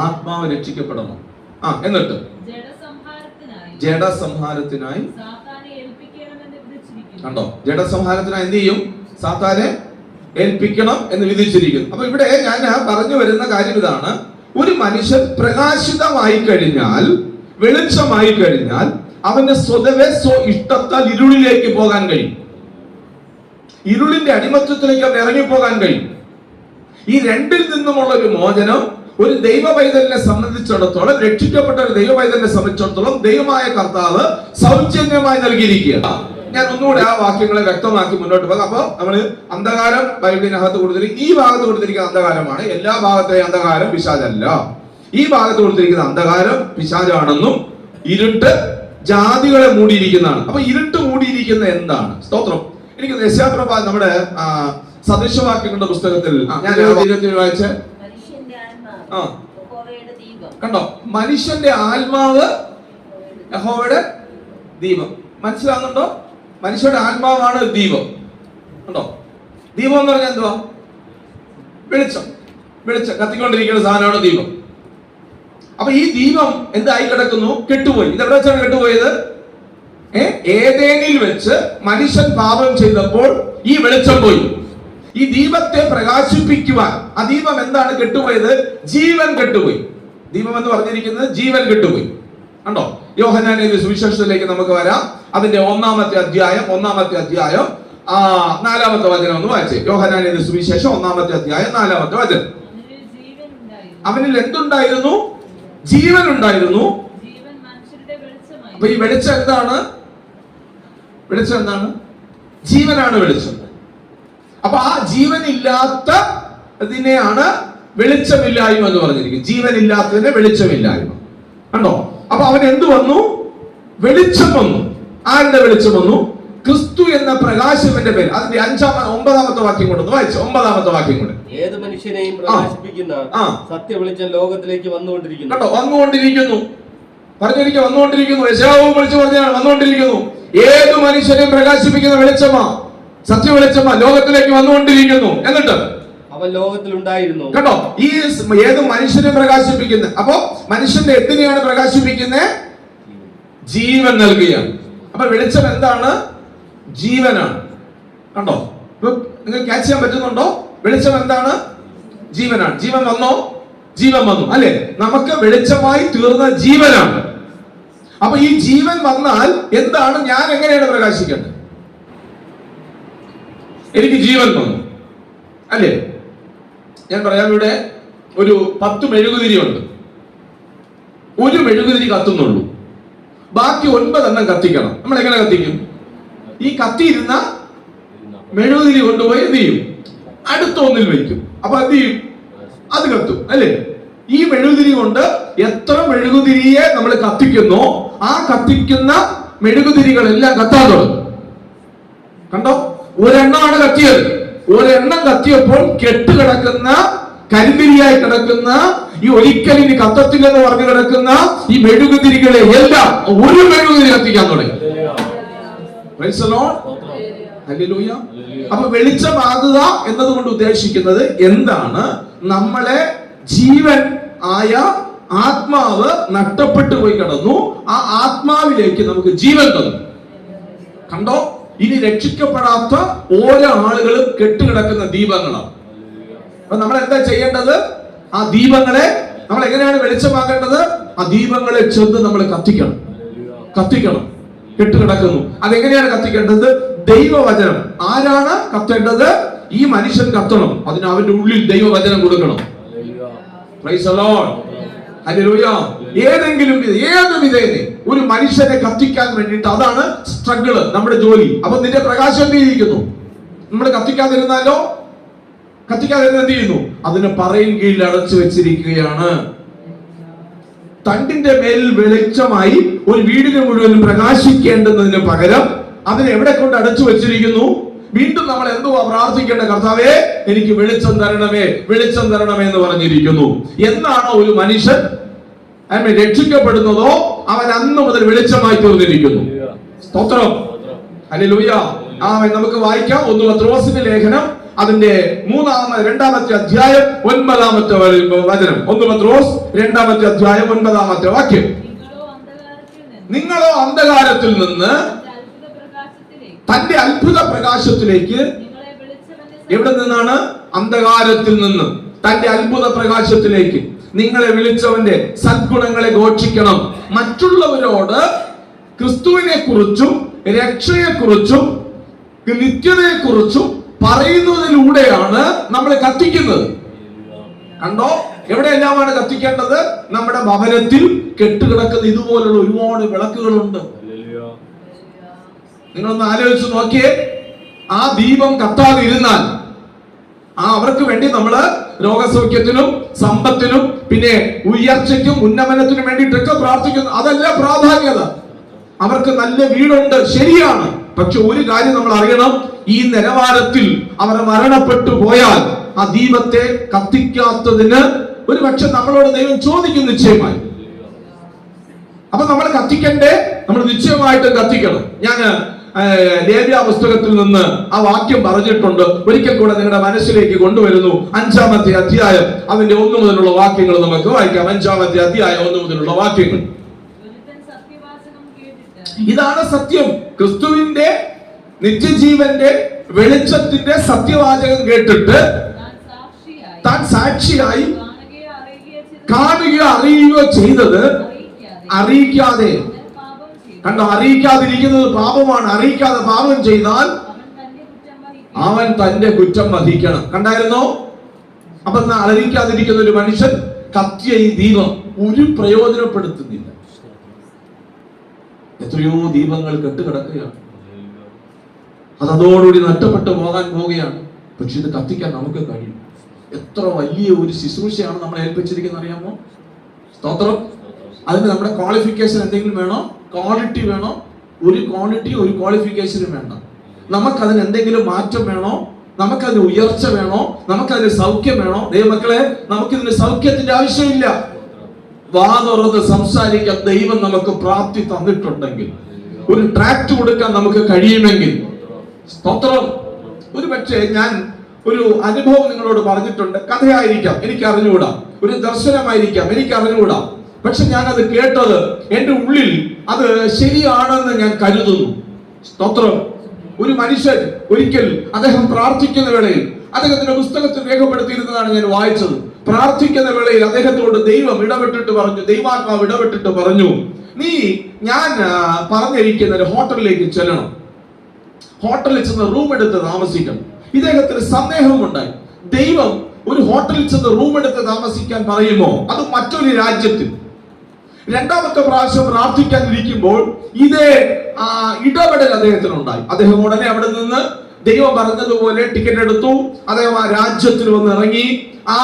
ആത്മാവ് രക്ഷിക്കപ്പെടണം. എന്നിട്ട് ജഡസംഹാരത്തിനായി, കണ്ടോ, ജഡസംഹാരത്തിനായി എന്ത് ചെയ്യും? സാത്താനെ ഏൽപ്പിക്കണം എന്ന് വിധിച്ചിരിക്കുന്നു. അപ്പൊ ഇവിടെ ഞാൻ പറഞ്ഞു വരുന്ന കാര്യം ഇതാണ്. ഒരു മനുഷ്യൻ പ്രകാശിതമായി കഴിഞ്ഞാൽ, വെളിച്ചമായി കഴിഞ്ഞാൽ, അവന് സ്വതവേ ഇഷ്ടത്താൽ ഇരുളിലേക്ക് പോകാൻ കഴിയും. ഇരുളിന്റെ അടിമത്വത്തിലേക്ക് അവൻ ഇറങ്ങിപ്പോകാൻ കഴിയും. ഈ രണ്ടിൽ നിന്നുമുള്ള ഒരു മോചനം ഒരു ദൈവ പൈതലിനെ സംബന്ധിച്ചിടത്തോളം, രക്ഷിക്കപ്പെട്ട ഒരു ദൈവ പൈതലിനെ സംബന്ധിച്ചിടത്തോളം ദൈവമായ കർത്താവ് സൗജന്യമായി നൽകിയിരിക്കുക. ഞാൻ ഒന്നുകൂടെ ആ വാക്യങ്ങളെ വ്യക്തമാക്കി മുന്നോട്ട് പോകാം. അപ്പൊ നമ്മള് അന്ധകാരം ബൈബിളിനകത്ത് കൊടുത്തിരിക്കുന്ന, ഈ ഭാഗത്ത് കൊടുത്തിരിക്കുന്ന അന്ധകാരമാണ്. എല്ലാ ഭാഗത്തെയും അന്ധകാരം പിശാചല്ല. ഈ ഭാഗത്ത് കൊടുത്തിരിക്കുന്ന അന്ധകാരം പിശാചാണെന്നും ഇരുട്ട് ജാതികളെ മൂടിയിരിക്കുന്നതാണ്. അപ്പൊ ഇരുട്ട് മൂടിയിരിക്കുന്ന എന്താണ്? സ്തോത്രം. എനിക്ക് യശയ്യാപ്രവാചകൻ നമ്മുടെ സദൃശവാക്യങ്ങളുടെ പുസ്തകത്തിൽ ഞാൻ വായിച്ച, കണ്ടോ, മനുഷ്യന്റെ ആത്മാവ് യഹോവയുടെ ദീപം. മനസ്സിലാവുന്നുണ്ടോ? മനുഷ്യരുടെ ആത്മാവാണ് ദീപം. കണ്ടോ, ദീപം എന്ന് പറഞ്ഞാൽ എന്തുവാ? വെളിച്ചം. വെളിച്ചം കത്തിക്കൊണ്ടിരിക്കുന്ന സാധനമാണ് ദീപം. അപ്പൊ ഈ ദീപം എന്തായി കിടക്കുന്നു? കെട്ടുപോയി. ഇതെവിടെ വെച്ചാണ് കെട്ടുപോയത്? ഏദേനിൽ വെച്ച് മനുഷ്യൻ പാപം ചെയ്തപ്പോൾ ഈ വെളിച്ചം പോയി. ഈ ദീപത്തെ പ്രകാശിപ്പിക്കുവാൻ, ആ ദീപം എന്താണ് കെട്ടുപോയത്? ജീവൻ കെട്ടുപോയി. ദീപം എന്ന് പറഞ്ഞിരിക്കുന്നത് ജീവൻ കെട്ടുപോയി. കണ്ടോ, യോഹന്നാൻ എഴുതിയ സുവിശേഷത്തിലേക്ക് നമുക്ക് വരാം. അതിന്റെ 1-ാമത്തെ അധ്യായം 4-ാമത്തെ വചനം ഒന്ന് വായിച്ചേ. യോഹന്നാൻ എഴുതിയ സുവിശേഷം 1-ാമത്തെ അധ്യായം 4-ാമത്തെ വചനം. അവനിൽ എന്തുണ്ടായിരുന്നു? ജീവൻ ഉണ്ടായിരുന്നു. അപ്പൊ ഈ വെളിച്ചം എന്താണ്? വെളിച്ചം എന്താണ്? ജീവനാണ് വെളിച്ചം. അപ്പൊ ആ ജീവനില്ലാത്ത ഇതിനെയാണ് വെളിച്ചമില്ലായ്മ എന്ന് പറഞ്ഞിരിക്കുന്നത്. ജീവനില്ലാത്തതിനെ വെളിച്ചമില്ലായ്മ. കണ്ടോ, അപ്പൊ അവൻ എന്ത് വന്നു? വെളിച്ചം വന്നു. ആരുടെ വെളിച്ചം വന്നു? ക്രിസ്തു എന്ന പ്രകാശത്തിന്റെ പേര്. അതിന്റെ 9-ാമത്തെ വാക്യം കൊണ്ട് വായിച്ചു. 9-ാമത്തെ വാക്യം കൊണ്ട്, ഏത് മനുഷ്യനെയും പ്രകാശിപ്പിക്കുന്ന സത്യ വെളിച്ചം ലോകത്തിലേക്ക് വന്നുകൊണ്ടിരിക്കുന്നു. കേട്ടോ, വന്നുകൊണ്ടിരിക്കുന്നു. പറഞ്ഞിരിക്കുക, വന്നുകൊണ്ടിരിക്കുന്നു. യെശയ്യാവ് വിളിച്ചു പറഞ്ഞാണ്, വന്നുകൊണ്ടിരിക്കുന്നു. ഏത് മനുഷ്യനെയും പ്രകാശിപ്പിക്കുന്ന വെളിച്ചമാ, സത്യ വെളിച്ചമാ, ലോകത്തിലേക്ക് വന്നുകൊണ്ടിരിക്കുന്നു. എന്നിട്ട് അവൻ ലോകത്തിലുണ്ടായിരുന്നു. കേട്ടോ, ഈ ഏത് മനുഷ്യനെ പ്രകാശിപ്പിക്കുന്ന, അപ്പോ മനുഷ്യന്റെ എന്തിനെയാണ് പ്രകാശിപ്പിക്കുന്നത്? ജീവൻ നൽകുകയാണ്. അപ്പൊ വെളിച്ചം എന്താണ്? ജീവനാണ്. കണ്ടോ, നിങ്ങൾ ക്യാച്ച് ചെയ്യാൻ പറ്റുന്നുണ്ടോ? വെളിച്ചം എന്താണ്? ജീവനാണ്. ജീവൻ വന്നോ? ജീവൻ വന്നു, അല്ലെ? നമുക്ക് വെളിച്ചമായി തീർന്ന ജീവനാണ്. അപ്പൊ ഈ ജീവൻ വന്നാൽ എന്താണ്? ഞാൻ എങ്ങനെയാണ് പ്രകാശിക്കേണ്ടത്? എനിക്ക് ജീവൻ വന്നു, അല്ലേ? ഞാൻ പറയാം, ഇവിടെ ഒരു 10 മെഴുകുതിരി ഉണ്ട്. ഒരു മെഴുകുതിരി കത്തുന്നുള്ളൂ, ബാക്കി 9 എണ്ണം കത്തിക്കണം. നമ്മൾ എങ്ങനെ കത്തിക്കും? ഈ കത്തിയിരുന്ന മെഴുകുതിരി കൊണ്ടുപോയി എന്ത് ചെയ്യും? അടുത്ത ഒന്നിൽ വയ്ക്കും. അപ്പൊ എന്ത് ചെയ്യും? അത് കത്തും, അല്ലേ? ഈ മെഴുകുതിരി കൊണ്ട് എത്ര മെഴുകുതിരിയെ നമ്മൾ കത്തിക്കുന്നോ, ആ കത്തിക്കുന്ന മെഴുകുതിരികളെല്ലാം കത്താൻ തുടങ്ങും. കണ്ടോ, ഒരെണ്ണമാണ് കത്തിയത്. ഒരെണ്ണം കത്തിയപ്പോൾ കെട്ടുകിടക്കുന്ന, കരിതിരിയായി കിടക്കുന്ന, ഈ ഒരിക്കലും കത്തത്തില്ലെന്ന് പറഞ്ഞു കിടക്കുന്ന ഈ മെഴുകുതിരികളെ എല്ലാം ഒരു മെഴുകുതിരി കത്തിക്കാൻ തുടങ്ങി. അപ്പൊ വെളിച്ചമാകുക എന്നതുകൊണ്ട് ഉദ്ദേശിക്കുന്നത് എന്താണ്? നമ്മളെ ജീവൻ ആയ ആത്മാവ് നഷ്ടപ്പെട്ടു പോയി കിടന്നു. ആ ആത്മാവിലേക്ക് നമുക്ക് ജീവൻ തന്നു. കണ്ടോ, ഇനി രക്ഷിക്കപ്പെടാത്ത ഓരോ ആളുകളും കെട്ടുകിടക്കുന്ന ദീപങ്ങളാണ്. അപ്പൊ നമ്മൾ എന്താ ചെയ്യേണ്ടത്? ആ ദീപങ്ങളെ നമ്മൾ എങ്ങനെയാണ് വെളിച്ചമാക്കേണ്ടത്? ആ ദീപങ്ങളെ ചെന്ന് നമ്മൾ കത്തിക്കണം. കത്തിക്കണം. കെട്ടുകിടക്കുന്നു. അതെങ്ങനെയാണ് കത്തിക്കേണ്ടത്? ദൈവവചനം. ആരാണ് കത്തേണ്ടത്? ഈ മനുഷ്യൻ കത്തണം. അതിന് അവന്റെ ഉള്ളിൽ ദൈവവചനം കൊടുക്കണം. Price the lord. ഹല്ലേലൂയ. ഏതെങ്കിലും ഏത് വിധേന ഒരു മനുഷ്യനെ കത്തിക്കാൻ വേണ്ടിയിട്ട്, അതാണ് സ്ട്രഗിള്, നമ്മുടെ ജോലി. അപ്പൊ നിന്റെ പ്രകാശം എന്ത് ചെയ്തിരിക്കുന്നു? നമ്മൾ കത്തിക്കാതിരുന്നാലോ? കത്തിക്കാതിരുന്ന എന്ത് ചെയ്യുന്നു? അതിന് പറയും കീഴിൽ അടച്ചു വെച്ചിരിക്കുകയാണ്. തണ്ടിന്റെ മേലിൽ വെളിച്ചമായി ഒരു വീടിന് മുഴുവൻ പ്രകാശിക്കേണ്ടുന്നതിന് പകരം അതിനെ എവിടെ കൊണ്ട് അടച്ചു വെച്ചിരിക്കുന്നു? വീണ്ടും നമ്മൾ എന്തുവാ പ്രാർത്ഥിക്കേണ്ട? കർത്താവേ, എനിക്ക് വെളിച്ചം തരണമേ, വെളിച്ചം തരണമേ എന്ന് പറഞ്ഞിരിക്കുന്നു. എന്നാണ് ഒരു മനുഷ്യൻ രക്ഷിക്കപ്പെടുന്നതോ അവൻ അന്ന് മുതൽ വെളിച്ചമായി തീർന്നിരിക്കുന്നു. സ്തോത്രം. ഹല്ലേലൂയ. നമുക്ക് വായിക്കാം 1 പത്രോസിന്റെ ലേഖനം, അതിന്റെ 2-ാമത്തെ അധ്യായം 9-ാമത്തെ വചനം. 1 പത്രോസ് 2-ാമത്തെ അധ്യായം 9-ാമത്തെ വാക്യം. നിങ്ങളോ അന്ധകാരത്തിൽ നിന്ന് തന്റെ അത്ഭുത പ്രകാശത്തിലേക്ക്. എവിടെ നിന്നാണ്? അന്ധകാരത്തിൽ നിന്ന് തന്റെ അത്ഭുത പ്രകാശത്തിലേക്ക് നിങ്ങളെ വിളിച്ചവന്റെ സദ്ഗുണങ്ങളെ ഘോഷിക്കണം. മറ്റുള്ളവരോട് ക്രിസ്തുവിനെ കുറിച്ചും രക്ഷയെ കുറിച്ചും നിത്യതയെ കുറിച്ചും പറയുന്നതിലൂടെയാണ് നമ്മൾ കത്തിക്കുന്നത്. കണ്ടോ? എവിടെയെല്ലാമാണ് കത്തിക്കേണ്ടത്? നമ്മുടെ ഭവനത്തിൽ കെട്ടുകിടക്കുന്ന ഇതുപോലുള്ള ഒരുപാട് വിളക്കുകളുണ്ട്. നിങ്ങളൊന്ന് ആലോചിച്ച് നോക്കിയേ. ആ ദീപം കത്താതെ ഇരുന്നാൽ അവർക്ക് വേണ്ടി നമ്മള് രോഗസൗഖ്യത്തിനും സമ്പത്തിനും പിന്നെ ഉയർച്ചയ്ക്കും ഉന്നമനത്തിനും വേണ്ടിയിട്ടൊക്കെ പ്രാർത്ഥിക്കുന്നു. അതല്ല പ്രാധാന്യത. അവർക്ക് നല്ല വീടുണ്ട്, ശരിയാണ്. പക്ഷെ ഒരു കാര്യം നമ്മൾ അറിയണം, ഈ നിലവാരത്തിൽ അവർ മരണപ്പെട്ടു പോയാൽ ആ ദീപത്തെ കത്തിക്കാത്തതിന് ഒരു പക്ഷെ നമ്മളോട് ദൈവം ചോദിക്കും നിശ്ചയമായി. അപ്പൊ നമ്മൾ കത്തിക്കണ്ടേ? നമ്മൾ നിശ്ചയമായിട്ടും കത്തിക്കണം. ഞാൻ ലേവ്യ പുസ്തകത്തിൽ നിന്ന് ആ വാക്യം പറഞ്ഞിട്ടുണ്ട്. ഒരിക്കൽ കൂടെ നിങ്ങളുടെ മനസ്സിലേക്ക് കൊണ്ടുവരുന്നു. 5-ാമത്തെ അധ്യായം, അതിന്റെ 1 മുതലുള്ള വാക്യങ്ങൾ നമുക്ക് വായിക്കാം. 5-ാമത്തെ അധ്യായം 1 മുതലുള്ള വാക്യങ്ങൾ. ഇതാണ് സത്യം. ക്രിസ്തുവിന്റെ നിത്യജീവന്റെ വെളിച്ചത്തിന്റെ സത്യവാചകം കേട്ടിട്ട് താൻ സാക്ഷിയായി കാണുകയോ അറിയുകയോ ചെയ്തത് അറിയിക്കാതെ. കണ്ടോ? അറിയിക്കാതിരിക്കുന്നത് പാപമാണ്. അറിയിക്കാതെ പാപം ചെയ്താൽ അവൻ തന്റെ കുറ്റം വഹിക്കണം. കണ്ടായിരുന്നോ? അപ്പൊ അറിയിക്കാതിരിക്കുന്ന ഒരു മനുഷ്യൻ കത്തിയ ഈ ദീപം ഒരു പ്രയോജനപ്പെടുത്തുന്നില്ല. എത്രയോ ദീപങ്ങൾ കെട്ടുകിടക്കുകയാണ്. അതോടുകൂടി നഷ്ടപ്പെട്ടു പോകാൻ പോവുകയാണ്. പക്ഷെ ഇത് കത്തിക്കാൻ നമുക്ക് കഴിയും. എത്ര വലിയ ഒരു ശുശ്രൂഷയാണ് നമ്മളെ ഏൽപ്പിച്ചിരിക്കുന്നത് അറിയാമോ? സ്തോത്രം. അതിന് നമ്മുടെ ക്വാളിഫിക്കേഷൻ എന്തെങ്കിലും വേണോ? ക്വാളിറ്റി വേണോ? ഒരു ക്വാളിറ്റി ഒരു ക്വാളിഫിക്കേഷനും വേണ്ട. നമുക്കതിന് എന്തെങ്കിലും മാറ്റം വേണോ? നമുക്കതിന് ഉയർച്ച വേണോ? നമുക്കതിന് സൗഖ്യം വേണോ? ദൈവമക്കളെ, നമുക്കിതിന് സൗഖ്യത്തിന്റെ ആവശ്യമില്ല. വാ തുറന്ന് സംസാരിക്കാൻ ദൈവം നമുക്ക് പ്രാപ്തി തന്നിട്ടുണ്ടെങ്കിൽ, ഒരു ട്രാക്ട് കൊടുക്കാൻ നമുക്ക് കഴിയുമെങ്കിൽ, സ്തോത്രം. ഒരു പക്ഷേ ഞാൻ ഒരു അനുഭവം നിങ്ങളോട് പറഞ്ഞിട്ടുണ്ട്. കഥയായിരിക്കാം, എനിക്ക് അറിഞ്ഞുകൂടാ. ഒരു ദർശനമായിരിക്കാം, എനിക്ക് അറിഞ്ഞുകൂടാ. പക്ഷെ ഞാൻ അത് കേട്ടത് എന്റെ ഉള്ളിൽ അത് ശരിയാണെന്ന് ഞാൻ കരുതുന്നു. സ്തോത്രം. ഒരു മനുഷ്യൻ ഒരിക്കൽ അദ്ദേഹം പ്രാർത്ഥിക്കുന്ന വേളയിൽ, അദ്ദേഹത്തിന്റെ പുസ്തകത്തിൽ രേഖപ്പെടുത്തിയിരുന്നതാണ് ഞാൻ വായിച്ചത്. പ്രാർത്ഥിക്കുന്ന വേളയിൽ അദ്ദേഹത്തോട് ദൈവം ഇടപെട്ടിട്ട് പറഞ്ഞു, ദൈവാത്മാവ് ഇടപെട്ടിട്ട് പറഞ്ഞു, നീ ഞാൻ പറഞ്ഞിരിക്കുന്ന ഒരു ഹോട്ടലിലേക്ക് ചെല്ലണം. ഹോട്ടലിൽ ചെന്ന് റൂം എടുത്ത് താമസിക്കണം. ഇദ്ദേഹത്തിന് സന്ദേഹമുണ്ടായി. ദൈവം ഒരു ഹോട്ടലിൽ ചെന്ന് റൂം എടുത്ത് താമസിക്കാൻ പറയുമോ? അത് മറ്റൊരു രാജ്യത്തിൽ. 2-ാമത്തെ പ്രാവശ്യം പ്രാർത്ഥിക്കാൻ ഇരിക്കുമ്പോൾ ഇതേ ഇടപെടൽ അദ്ദേഹത്തിനുണ്ടായി. അദ്ദേഹം ഉടനെ അവിടെ നിന്ന് ദൈവം പറഞ്ഞതുപോലെ ടിക്കറ്റ് എടുത്തു. അദ്ദേഹം ആ രാജ്യത്തിൽ വന്ന് ഇറങ്ങി. ആ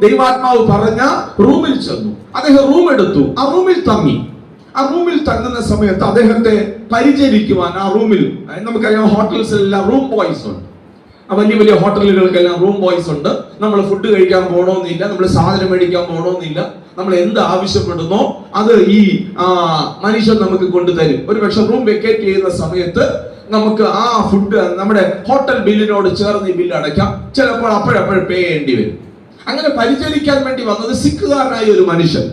ദൈവാത്മാവ് പറഞ്ഞ റൂമിൽ ചെന്നു. അദ്ദേഹം റൂം എടുത്തു. ആ റൂമിൽ തങ്ങി. ആ റൂമിൽ തങ്ങുന്ന സമയത്ത് അദ്ദേഹത്തെ പരിചരിക്കുവാൻ ആ റൂമിൽ, നമുക്കറിയാം ഹോട്ടൽസിലെല്ലാം റൂം ബോയ്സ് ഉണ്ട്. വലിയ വലിയ ഹോട്ടലുകൾക്കെല്ലാം റൂം ബോയ്സ് ഉണ്ട്. നമ്മൾ ഫുഡ് കഴിക്കാൻ പോകണമെന്നില്ല, നമ്മൾ സാധനം മേടിക്കാൻ പോകണമെന്നില്ല. നമ്മൾ എന്ത് ആവശ്യപ്പെടുന്നോ അത് ഈ മനുഷ്യൻ നമുക്ക് കൊണ്ടുതരും. ഒരു പക്ഷെ റൂം വെക്കേറ്റ് ചെയ്യുന്ന സമയത്ത് നമുക്ക് ആ ഫുഡ് നമ്മുടെ ഹോട്ടൽ ബില്ലിനോട് ചേർന്ന് ഈ ബില്ല് അടയ്ക്കാം. ചിലപ്പോൾ അപ്പോഴപ്പോഴും പേ ചെയ്യേണ്ടി വരും. അങ്ങനെ പരിചരിക്കാൻ വേണ്ടി വന്നത് സിക്കുകാരനായ ഒരു മനുഷ്യൻ.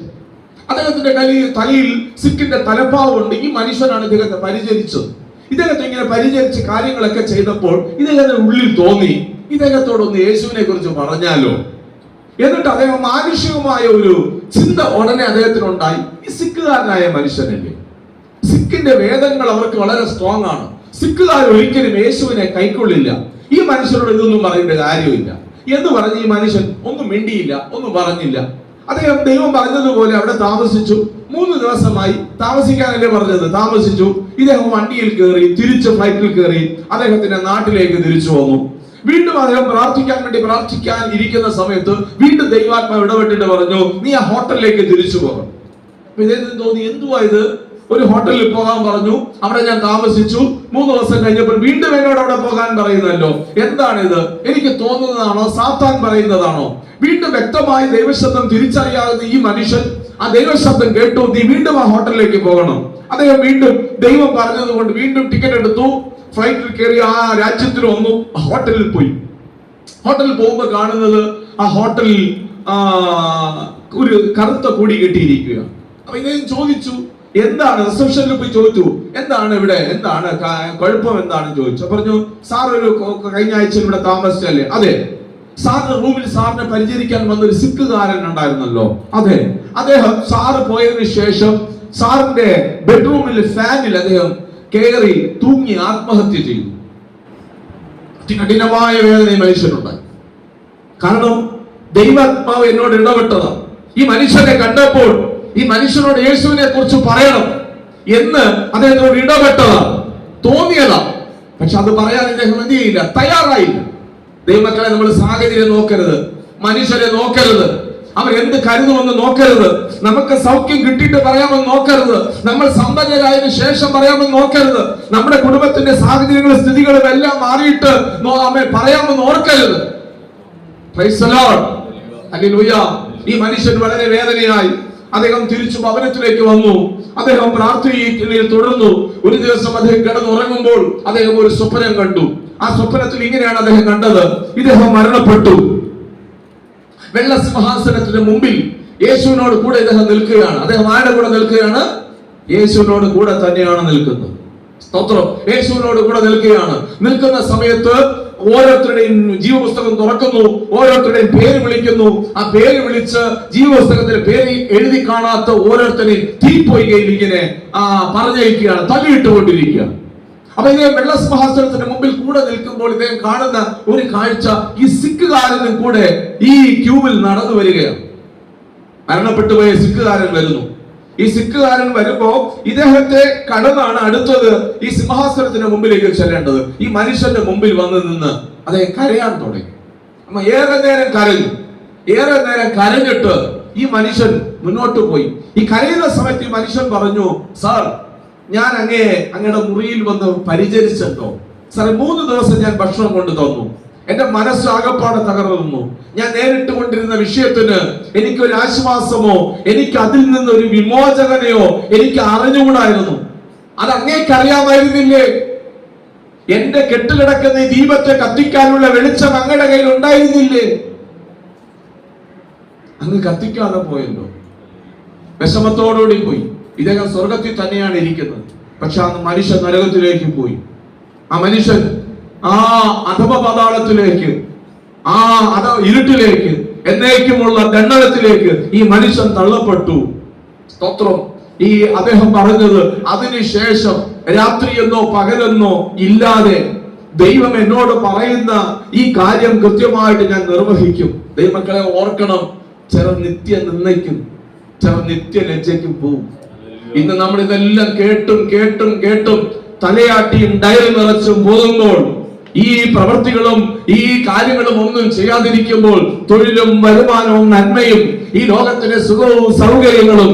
അദ്ദേഹത്തിന്റെ തലയിൽ സിക്കിന്റെ തലപ്പാവുണ്ട്. ഈ മനുഷ്യനാണ് ഇദ്ദേഹത്തെ പരിചരിച്ചത്. ഇദ്ദേഹത്തെ ഇങ്ങനെ പരിചരിച്ച് കാര്യങ്ങളൊക്കെ ചെയ്തപ്പോൾ ഇദ്ദേഹത്തിന്റെ ഉള്ളിൽ തോന്നി, ഇദ്ദേഹത്തോടൊന്ന് യേശുവിനെ കുറിച്ച് പറഞ്ഞാലോ. എന്നിട്ട് അദ്ദേഹം മാനുഷികമായ ഒരു ചിന്ത ഉടനെ അദ്ദേഹത്തിനുണ്ടായി. ഈ സിക്കുകാരനായ മനുഷ്യനല്ലേ, സിക്കിന്റെ വേദങ്ങൾ അവർക്ക് വളരെ സ്ട്രോങ് ആണ്. സിക്കുകാർ ഒരിക്കലും യേശുവിനെ കൈക്കൊള്ളില്ല. ഈ മനുഷ്യനോട് ഇതൊന്നും പറയേണ്ട കാര്യമില്ല എന്ന് പറഞ്ഞ് ഈ മനുഷ്യൻ ഒന്നും മിണ്ടിയില്ല, ഒന്നും പറഞ്ഞില്ല. അദ്ദേഹം ദൈവം പറഞ്ഞതുപോലെ അവിടെ താമസിച്ചു. 3 ദിവസമായി. താമസിക്കാനല്ലേ പറഞ്ഞത്, താമസിച്ചു. ഇദ്ദേഹം വണ്ടിയിൽ കയറി, തിരിച്ച് ഫ്ലൈറ്റിൽ കയറി അദ്ദേഹത്തിന്റെ നാട്ടിലേക്ക് തിരിച്ചു വന്നു. വീണ്ടും അദ്ദേഹം പ്രാർത്ഥിക്കാൻ ഇരിക്കുന്ന സമയത്ത് വീണ്ടും ദൈവാത്മാവ് ഇടപെട്ടിട്ട് പറഞ്ഞു, നീ ആ ഹോട്ടലിലേക്ക് തിരിച്ചു പോകണം. അപ്പൊ ഇദ്ദേഹത്തിന് തോന്നി, എന്തുവാ ഇത്, ഒരു ഹോട്ടലിൽ പോകാൻ പറഞ്ഞു, അവിടെ ഞാൻ താമസിച്ചു. 3 ദിവസം കഴിഞ്ഞപ്പോൾ വീണ്ടും എന്നോട് അവിടെ പോകാൻ പറയുന്നല്ലോ, എന്താണിത്? എനിക്ക് തോന്നുന്നതാണോ, സാത്താൻ പറയുന്നതാണോ? വീണ്ടും വ്യക്തമായി ദൈവശബ്ദം തിരിച്ചറിയാവുന്ന ഈ മനുഷ്യൻ ആ ദൈവശബ്ദം കേട്ടു, നീ വീണ്ടും ആ ഹോട്ടലിലേക്ക് പോകണം. അദ്ദേഹം വീണ്ടും ദൈവം പറഞ്ഞതുകൊണ്ട് വീണ്ടും ടിക്കറ്റ് എടുത്തു, ഫ്ലൈറ്റിൽ കയറി ആ രാജ്യത്തിൽ വന്നു, ഹോട്ടലിൽ പോയി. ഹോട്ടലിൽ പോകുമ്പോൾ കാണുന്നത് ആ ഹോട്ടലിൽ ഒരു കറുത്ത കൊടി കെട്ടിയിരിക്കുകയാണ്. അപ്പൊ ഇദ്ദേഹം ചോദിച്ചു, എന്താണ്? റിസപ്ഷനിൽ പോയി ചോദിച്ചു, എന്താണ് ഇവിടെ, എന്താണ് കുഴപ്പം, എന്താണെന്ന് ചോദിച്ചു. പറഞ്ഞു, സാർ ഒരു കഴിഞ്ഞ ആഴ്ച ഇവിടെ താമസിച്ചല്ലേ? അതെ. സാറിന്റെ റൂമിൽ സാറിനെ പരിചരിക്കാൻ വന്ന ഒരു സിക്കുകാരൻ ഉണ്ടായിരുന്നല്ലോ? അതെ. അദ്ദേഹം സാറ് പോയതിനു ശേഷം സാറിന്റെ ബെഡ്റൂമിൽ ഫാനിൽ അദ്ദേഹം കയറി തൂങ്ങി ആത്മഹത്യ ചെയ്തു. കഠിനമായ വേദന മനുഷ്യനുണ്ടായി. കാരണം ദൈവാത്മാവ് എന്നോട് ഇടപെട്ടതാണ്. ഈ മനുഷ്യനെ കണ്ടപ്പോൾ ഈ മനുഷ്യനോട് യേശുവിനെ കുറിച്ച് പറയണം എന്ന് അദ്ദേഹത്തോട് ഇടപെട്ടതാണ്, തോന്നിയതാണ്. പക്ഷെ അത് പറയാൻ അദ്ദേഹം എന്ത് ചെയ്യില്ല, തയ്യാറായില്ല. ദൈവമക്കളെ, നമ്മൾ സാഹചര്യം നോക്കരുത്, മനുഷ്യരെ നോക്കരുത്, അവർ എന്ത് കരുതുമെന്ന് നോക്കരുത്, നമുക്ക് സൗഖ്യം കിട്ടിയിട്ട് പറയാമെന്ന് നോക്കരുത്, നമ്മൾ സമ്പന്നരായതിനു ശേഷം പറയാമെന്ന് നോക്കരുത്, നമ്മുടെ കുടുംബത്തിന്റെ സാഹചര്യങ്ങളും സ്ഥിതികളും എല്ലാം മാറിയിട്ട് പറയാമെന്ന് ഓർക്കരുത്. Praise the lord, hallelujah. ഈ മനുഷ്യൻ വളരെ വേദനയായി. അദ്ദേഹം തിരിച്ചു ഭവനത്തിലേക്ക് വന്നു. അദ്ദേഹം പ്രാർത്ഥനയിൽ തുടർന്നു. ഒരു ദിവസം അദ്ദേഹം കിടന്നുറങ്ങുമ്പോൾ അദ്ദേഹം ഒരു സ്വപ്നം കണ്ടു. ആ സ്വപ്നത്തിൽ ഇങ്ങനെയാണ് അദ്ദേഹം കണ്ടത്, ഇദ്ദേഹം മരണപ്പെട്ടു. വെള്ള സിംഹാസനത്തിന് മുമ്പിൽ യേശുവിനോട് കൂടെ ഇദ്ദേഹം നിൽക്കുകയാണ്. അദ്ദേഹം ആരുടെ കൂടെ നിൽക്കുകയാണ്? യേശുവിനോട് കൂടെ തന്നെയാണ് നിൽക്കുന്നത്. സ്തോത്രം. യേശുവിനോട് കൂടെ നിൽക്കുകയാണ്. നിൽക്കുന്ന സമയത്ത് ഓരോരുത്തരുടെയും ജീവപുസ്തകം തുറക്കുന്നു, ഓരോരുത്തരുടെയും പേര് വിളിക്കുന്നു. ആ പേര് വിളിച്ച് ജീവപുസ്തകത്തിന്റെ പേര് എഴുതി കാണാത്ത ഓരോരുത്തരെയും തീപ്പൊയ്കയിൽ ഇങ്ങനെ പറഞ്ഞയക്കുകയാണ്, തള്ളിയിട്ടുകൊണ്ടിരിക്കുകയാണ്. അപ്പൊ ഇദ്ദേഹം വെള്ള സിംഹാസനത്തിന്റെ മുമ്പിൽ കൂടെ നിൽക്കുമ്പോൾ ഇദ്ദേഹം കാണുന്ന ഒരു കാഴ്ച, ഈ സിക്കുകാരനും കൂടെ ഈ ക്യൂവിൽ നടന്നു വരികയാണ്. മരണപ്പെട്ടു പോയ സിക്കുകാരൻ വരുന്നു. ഈ സിക്കുകാരൻ വരുമ്പോ ഇദ്ദേഹത്തെ കടന്നാണ് അടുത്തത് ഈ സിംഹാസനത്തിന്റെ മുമ്പിലേക്ക് ചെല്ലേണ്ടത്. ഈ മനുഷ്യന്റെ മുമ്പിൽ വന്ന് നിന്ന് അദ്ദേഹം കരയാൻ തുടങ്ങി. ഏറെ നേരം കരഞ്ഞു. ഏറെ നേരം കരഞ്ഞിട്ട് ഈ മനുഷ്യൻ മുന്നോട്ട് പോയി. ഈ കരയുന്ന സമയത്ത് ഈ മനുഷ്യൻ പറഞ്ഞു, സാർ, ഞാൻ അങ്ങയുടെ മുറിയിൽ വന്ന് പരിചരിച്ചല്ലോ സാറേ. 3 ദിവസം ഞാൻ ഭക്ഷണം കൊണ്ടു തന്നു. എന്റെ മനസ്സ് ആകപ്പാടെ തകർന്നു. ഞാൻ നേരിട്ട് കൊണ്ടിരുന്ന വിഷയത്തിന് എനിക്കൊരു ആശ്വാസമോ എനിക്ക് അതിൽ നിന്നൊരു വിമോചകനെയോ എനിക്ക് അറിഞ്ഞുകൂടായിരുന്നു. അത് അങ്ങേക്കറിയാമായിരുന്നില്ലേ? എന്റെ കെട്ടുകിടക്കുന്ന ഈ ദീപത്തെ കത്തിക്കാനുള്ള വെളിച്ചം അങ്ങയുടെ കയ്യിൽ ഉണ്ടായിരുന്നില്ലേ? അങ്ങ് കത്തിക്കാതെ പോയല്ലോ. വിഷമത്തോടുകൂടി പോയി. ഇദ്ദേഹം സ്വർഗത്തിൽ തന്നെയാണ് ഇരിക്കുന്നത്. പക്ഷെ ആ മനുഷ്യൻ നരകത്തിലേക്ക് പോയി. ആ മനുഷ്യൻ ആ അധമ പാതാളത്തിലേക്ക്, ആ ഇരുട്ടിലേക്ക്, എന്നേക്കുമുള്ള ദണ്ഡനത്തിലേക്ക് ഈ മനുഷ്യൻ തള്ളപ്പെട്ടു. സ്തോത്രം. ഈ അദ്ദേഹം പറഞ്ഞത്, അതിനുശേഷം രാത്രിയെന്നോ പകലെന്നോ ഇല്ലാതെ ദൈവം എന്നോട് പറയുന്ന ഈ കാര്യം കൃത്യമായിട്ട് ഞാൻ നിർവഹിക്കും. ദൈവമക്കളെ ഓർക്കണം, ചില നിത്യ നിന്ദയ്ക്കും ചില നിത്യ ലജ്ജയ്ക്കും പോവും. ഇന്ന് നമ്മൾ ഇതെല്ലാം കേട്ടും തലയാട്ടിയും ഡയറി നിറച്ചും പോകുമ്പോൾ, ഈ പ്രവൃത്തികളും ഈ കാര്യങ്ങളും ഒന്നും ചെയ്യാതിരിക്കുമ്പോൾ, തൊഴിലും വരുമാനവും നന്മയും ഈ ലോകത്തിന്റെ സുഖവും സൗകര്യങ്ങളും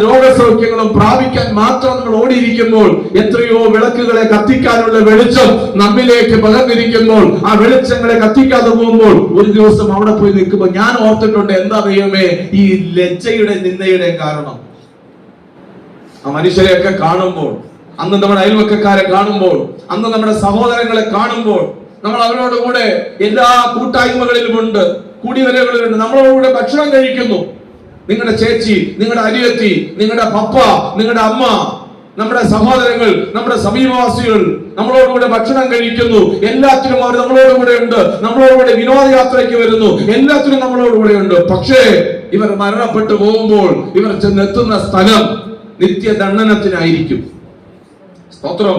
രോഗസൗഖ്യങ്ങളും പ്രാപിക്കാൻ മാത്രം നമ്മൾ ഓടിയിരിക്കുമ്പോൾ, എത്രയോ വിളക്കുകളെ കത്തിക്കാനുള്ള വെളിച്ചം നമ്മിലേക്ക് പകർന്നിരിക്കുമ്പോൾ, ആ വെളിച്ചങ്ങളെ കത്തിക്കാതെ പോകുമ്പോൾ, ഒരു ദിവസം അവിടെ പോയി നിൽക്കുമ്പോൾ ഞാൻ ഓർത്തിട്ടുണ്ട്, എന്താ ദൈവമേ ഈ ലജ്ജയുടെ നിന്ദയുടെ കാരണം. ആ മനുഷ്യരെയൊക്കെ കാണുമ്പോൾ, അന്ന് നമ്മുടെ അയൽവക്കക്കാരെ കാണുമ്പോൾ, അന്ന് നമ്മുടെ സഹോദരങ്ങളെ കാണുമ്പോൾ, നമ്മൾ അവരോട് കൂടെ എല്ലാ കൂട്ടായ്മകളിലുമുണ്ട്, കൂടിവരകളിലുണ്ട്, നമ്മളോടുകൂടെ ഭക്ഷണം കഴിക്കുന്നു. നിങ്ങളുടെ ചേച്ചി, നിങ്ങളുടെ അനിയത്തി, നിങ്ങളുടെ പപ്പ, നിങ്ങളുടെ അമ്മ, നമ്മുടെ സഹോദരങ്ങൾ, നമ്മുടെ സമീപവാസികൾ നമ്മളോടുകൂടെ ഭക്ഷണം കഴിക്കുന്നു. എല്ലാത്തിനും അവർ നമ്മളോടുകൂടെ ഉണ്ട്. നമ്മളോടുകൂടെ വിനോദയാത്രയ്ക്ക് വരുന്നു. എല്ലാത്തിനും നമ്മളോടുകൂടെ ഉണ്ട്. പക്ഷേ ഇവർ മരണപ്പെട്ടു പോകുമ്പോൾ ഇവർ ചെന്നെത്തുന്ന സ്ഥലം നിത്യദണ്ഡനത്തിനായിരിക്കും. സ്തോത്രം.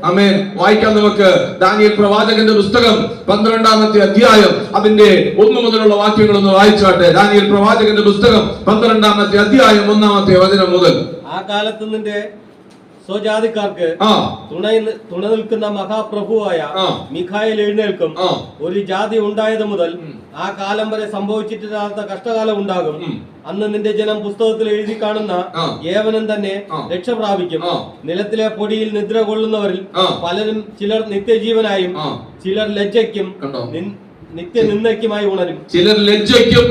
ആമേൻ. വായിക്കാം നമുക്ക് ദാനിയേൽ പ്രവാചകന്റെ പുസ്തകം 12-ാമത്തെ അധ്യായം അതിന്റെ 1 മുതലുള്ള വാക്യങ്ങളൊന്ന് വായിച്ചാട്ടെ. ദാനിയേൽ പ്രവാചകന്റെ പുസ്തകം 12-ാമത്തെ അധ്യായം 1-ാമത്തെ വചനം മുതൽ. ആ കാലത്ത് നിന്റെ സ്വജാതിക്കാർക്ക് തുണ നിൽക്കുന്ന മഹാപ്രഭുവായ മിഖായേൽ എഴുന്നേൽക്കും. ഒരു ജാതി ഉണ്ടായത് മുതൽ ആ കാലം വരെ സംഭവിച്ചിട്ടില്ലാത്ത കഷ്ടകാലം ഉണ്ടാകും. അന്ന് നിന്റെ ജനം പുസ്തകത്തിൽ എഴുതി കാണുന്ന ഏവനും തന്നെ രക്ഷ പ്രാപിക്കും. നിലത്തിലെ പൊടിയിൽ നിദ്ര കൊള്ളുന്നവരിൽ പലരും ചിലർ നിത്യജീവനായും ചിലർ ലജ്ജയ്ക്കും നിത്യനിന്ദയ്ക്കുമായി ഉണരും. ചിലർ ലജ്ജയ്ക്കും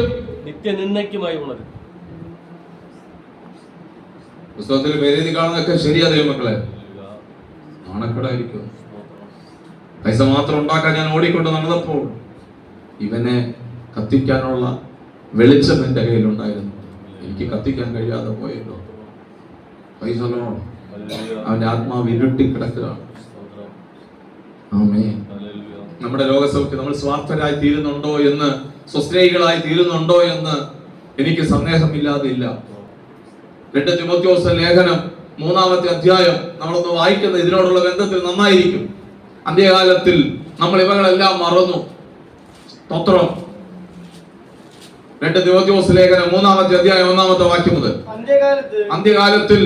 നിത്യനിന്ദയ്ക്കുമായി ഉണരും. പുസ്തകത്തിൽ പേരെഴുതി കാണുന്നതൊക്കെ ശരിയാ ദൈവമക്കളെ? നാണക്കേടായിരിക്കും. പൈസ മാത്രം ഉണ്ടാക്കാൻ ഞാൻ ഓടിക്കൊണ്ട് നടന്നപ്പോൾ ഇവനെ കത്തിക്കാനുള്ള വെളിച്ചം എന്റെ കയ്യിലുണ്ടായിരുന്നു. എനിക്ക് കത്തിക്കാൻ കഴിയാതെ പോയല്ലോ. പൈസല്ലോ അവന്റെ ആത്മാവ് ഇരുട്ടി കിടക്കുകയാണ്. ആമേൻ. നമ്മുടെ രോഗസൗഖ്യം നമ്മൾ സ്വാർത്ഥരായി തീരുന്നുണ്ടോ എന്ന്, സ്വസ്നേഹികളായി തീരുന്നുണ്ടോ എന്ന് എനിക്ക് സന്ദേഹമില്ലാതില്ല. 2 തിമോഥെയോസ് ലേഖനം 3-ാമത്തെ അധ്യായം നമ്മളൊന്ന് വായിക്കുന്നത് ഇതിനോടുള്ള ബന്ധത്തിൽ നന്നായിരിക്കും. അന്ത്യകാലത്തിൽ നമ്മൾ ഇവകളെല്ലാം മറന്നു. സ്തോത്രം. 2 തിമോഥെയോസ് ലേഖനം 3-ാമത്തെ അധ്യായം 1-ാമത്തെ വാക്യം മുതൽ. അന്ത്യകാലത്തിൽ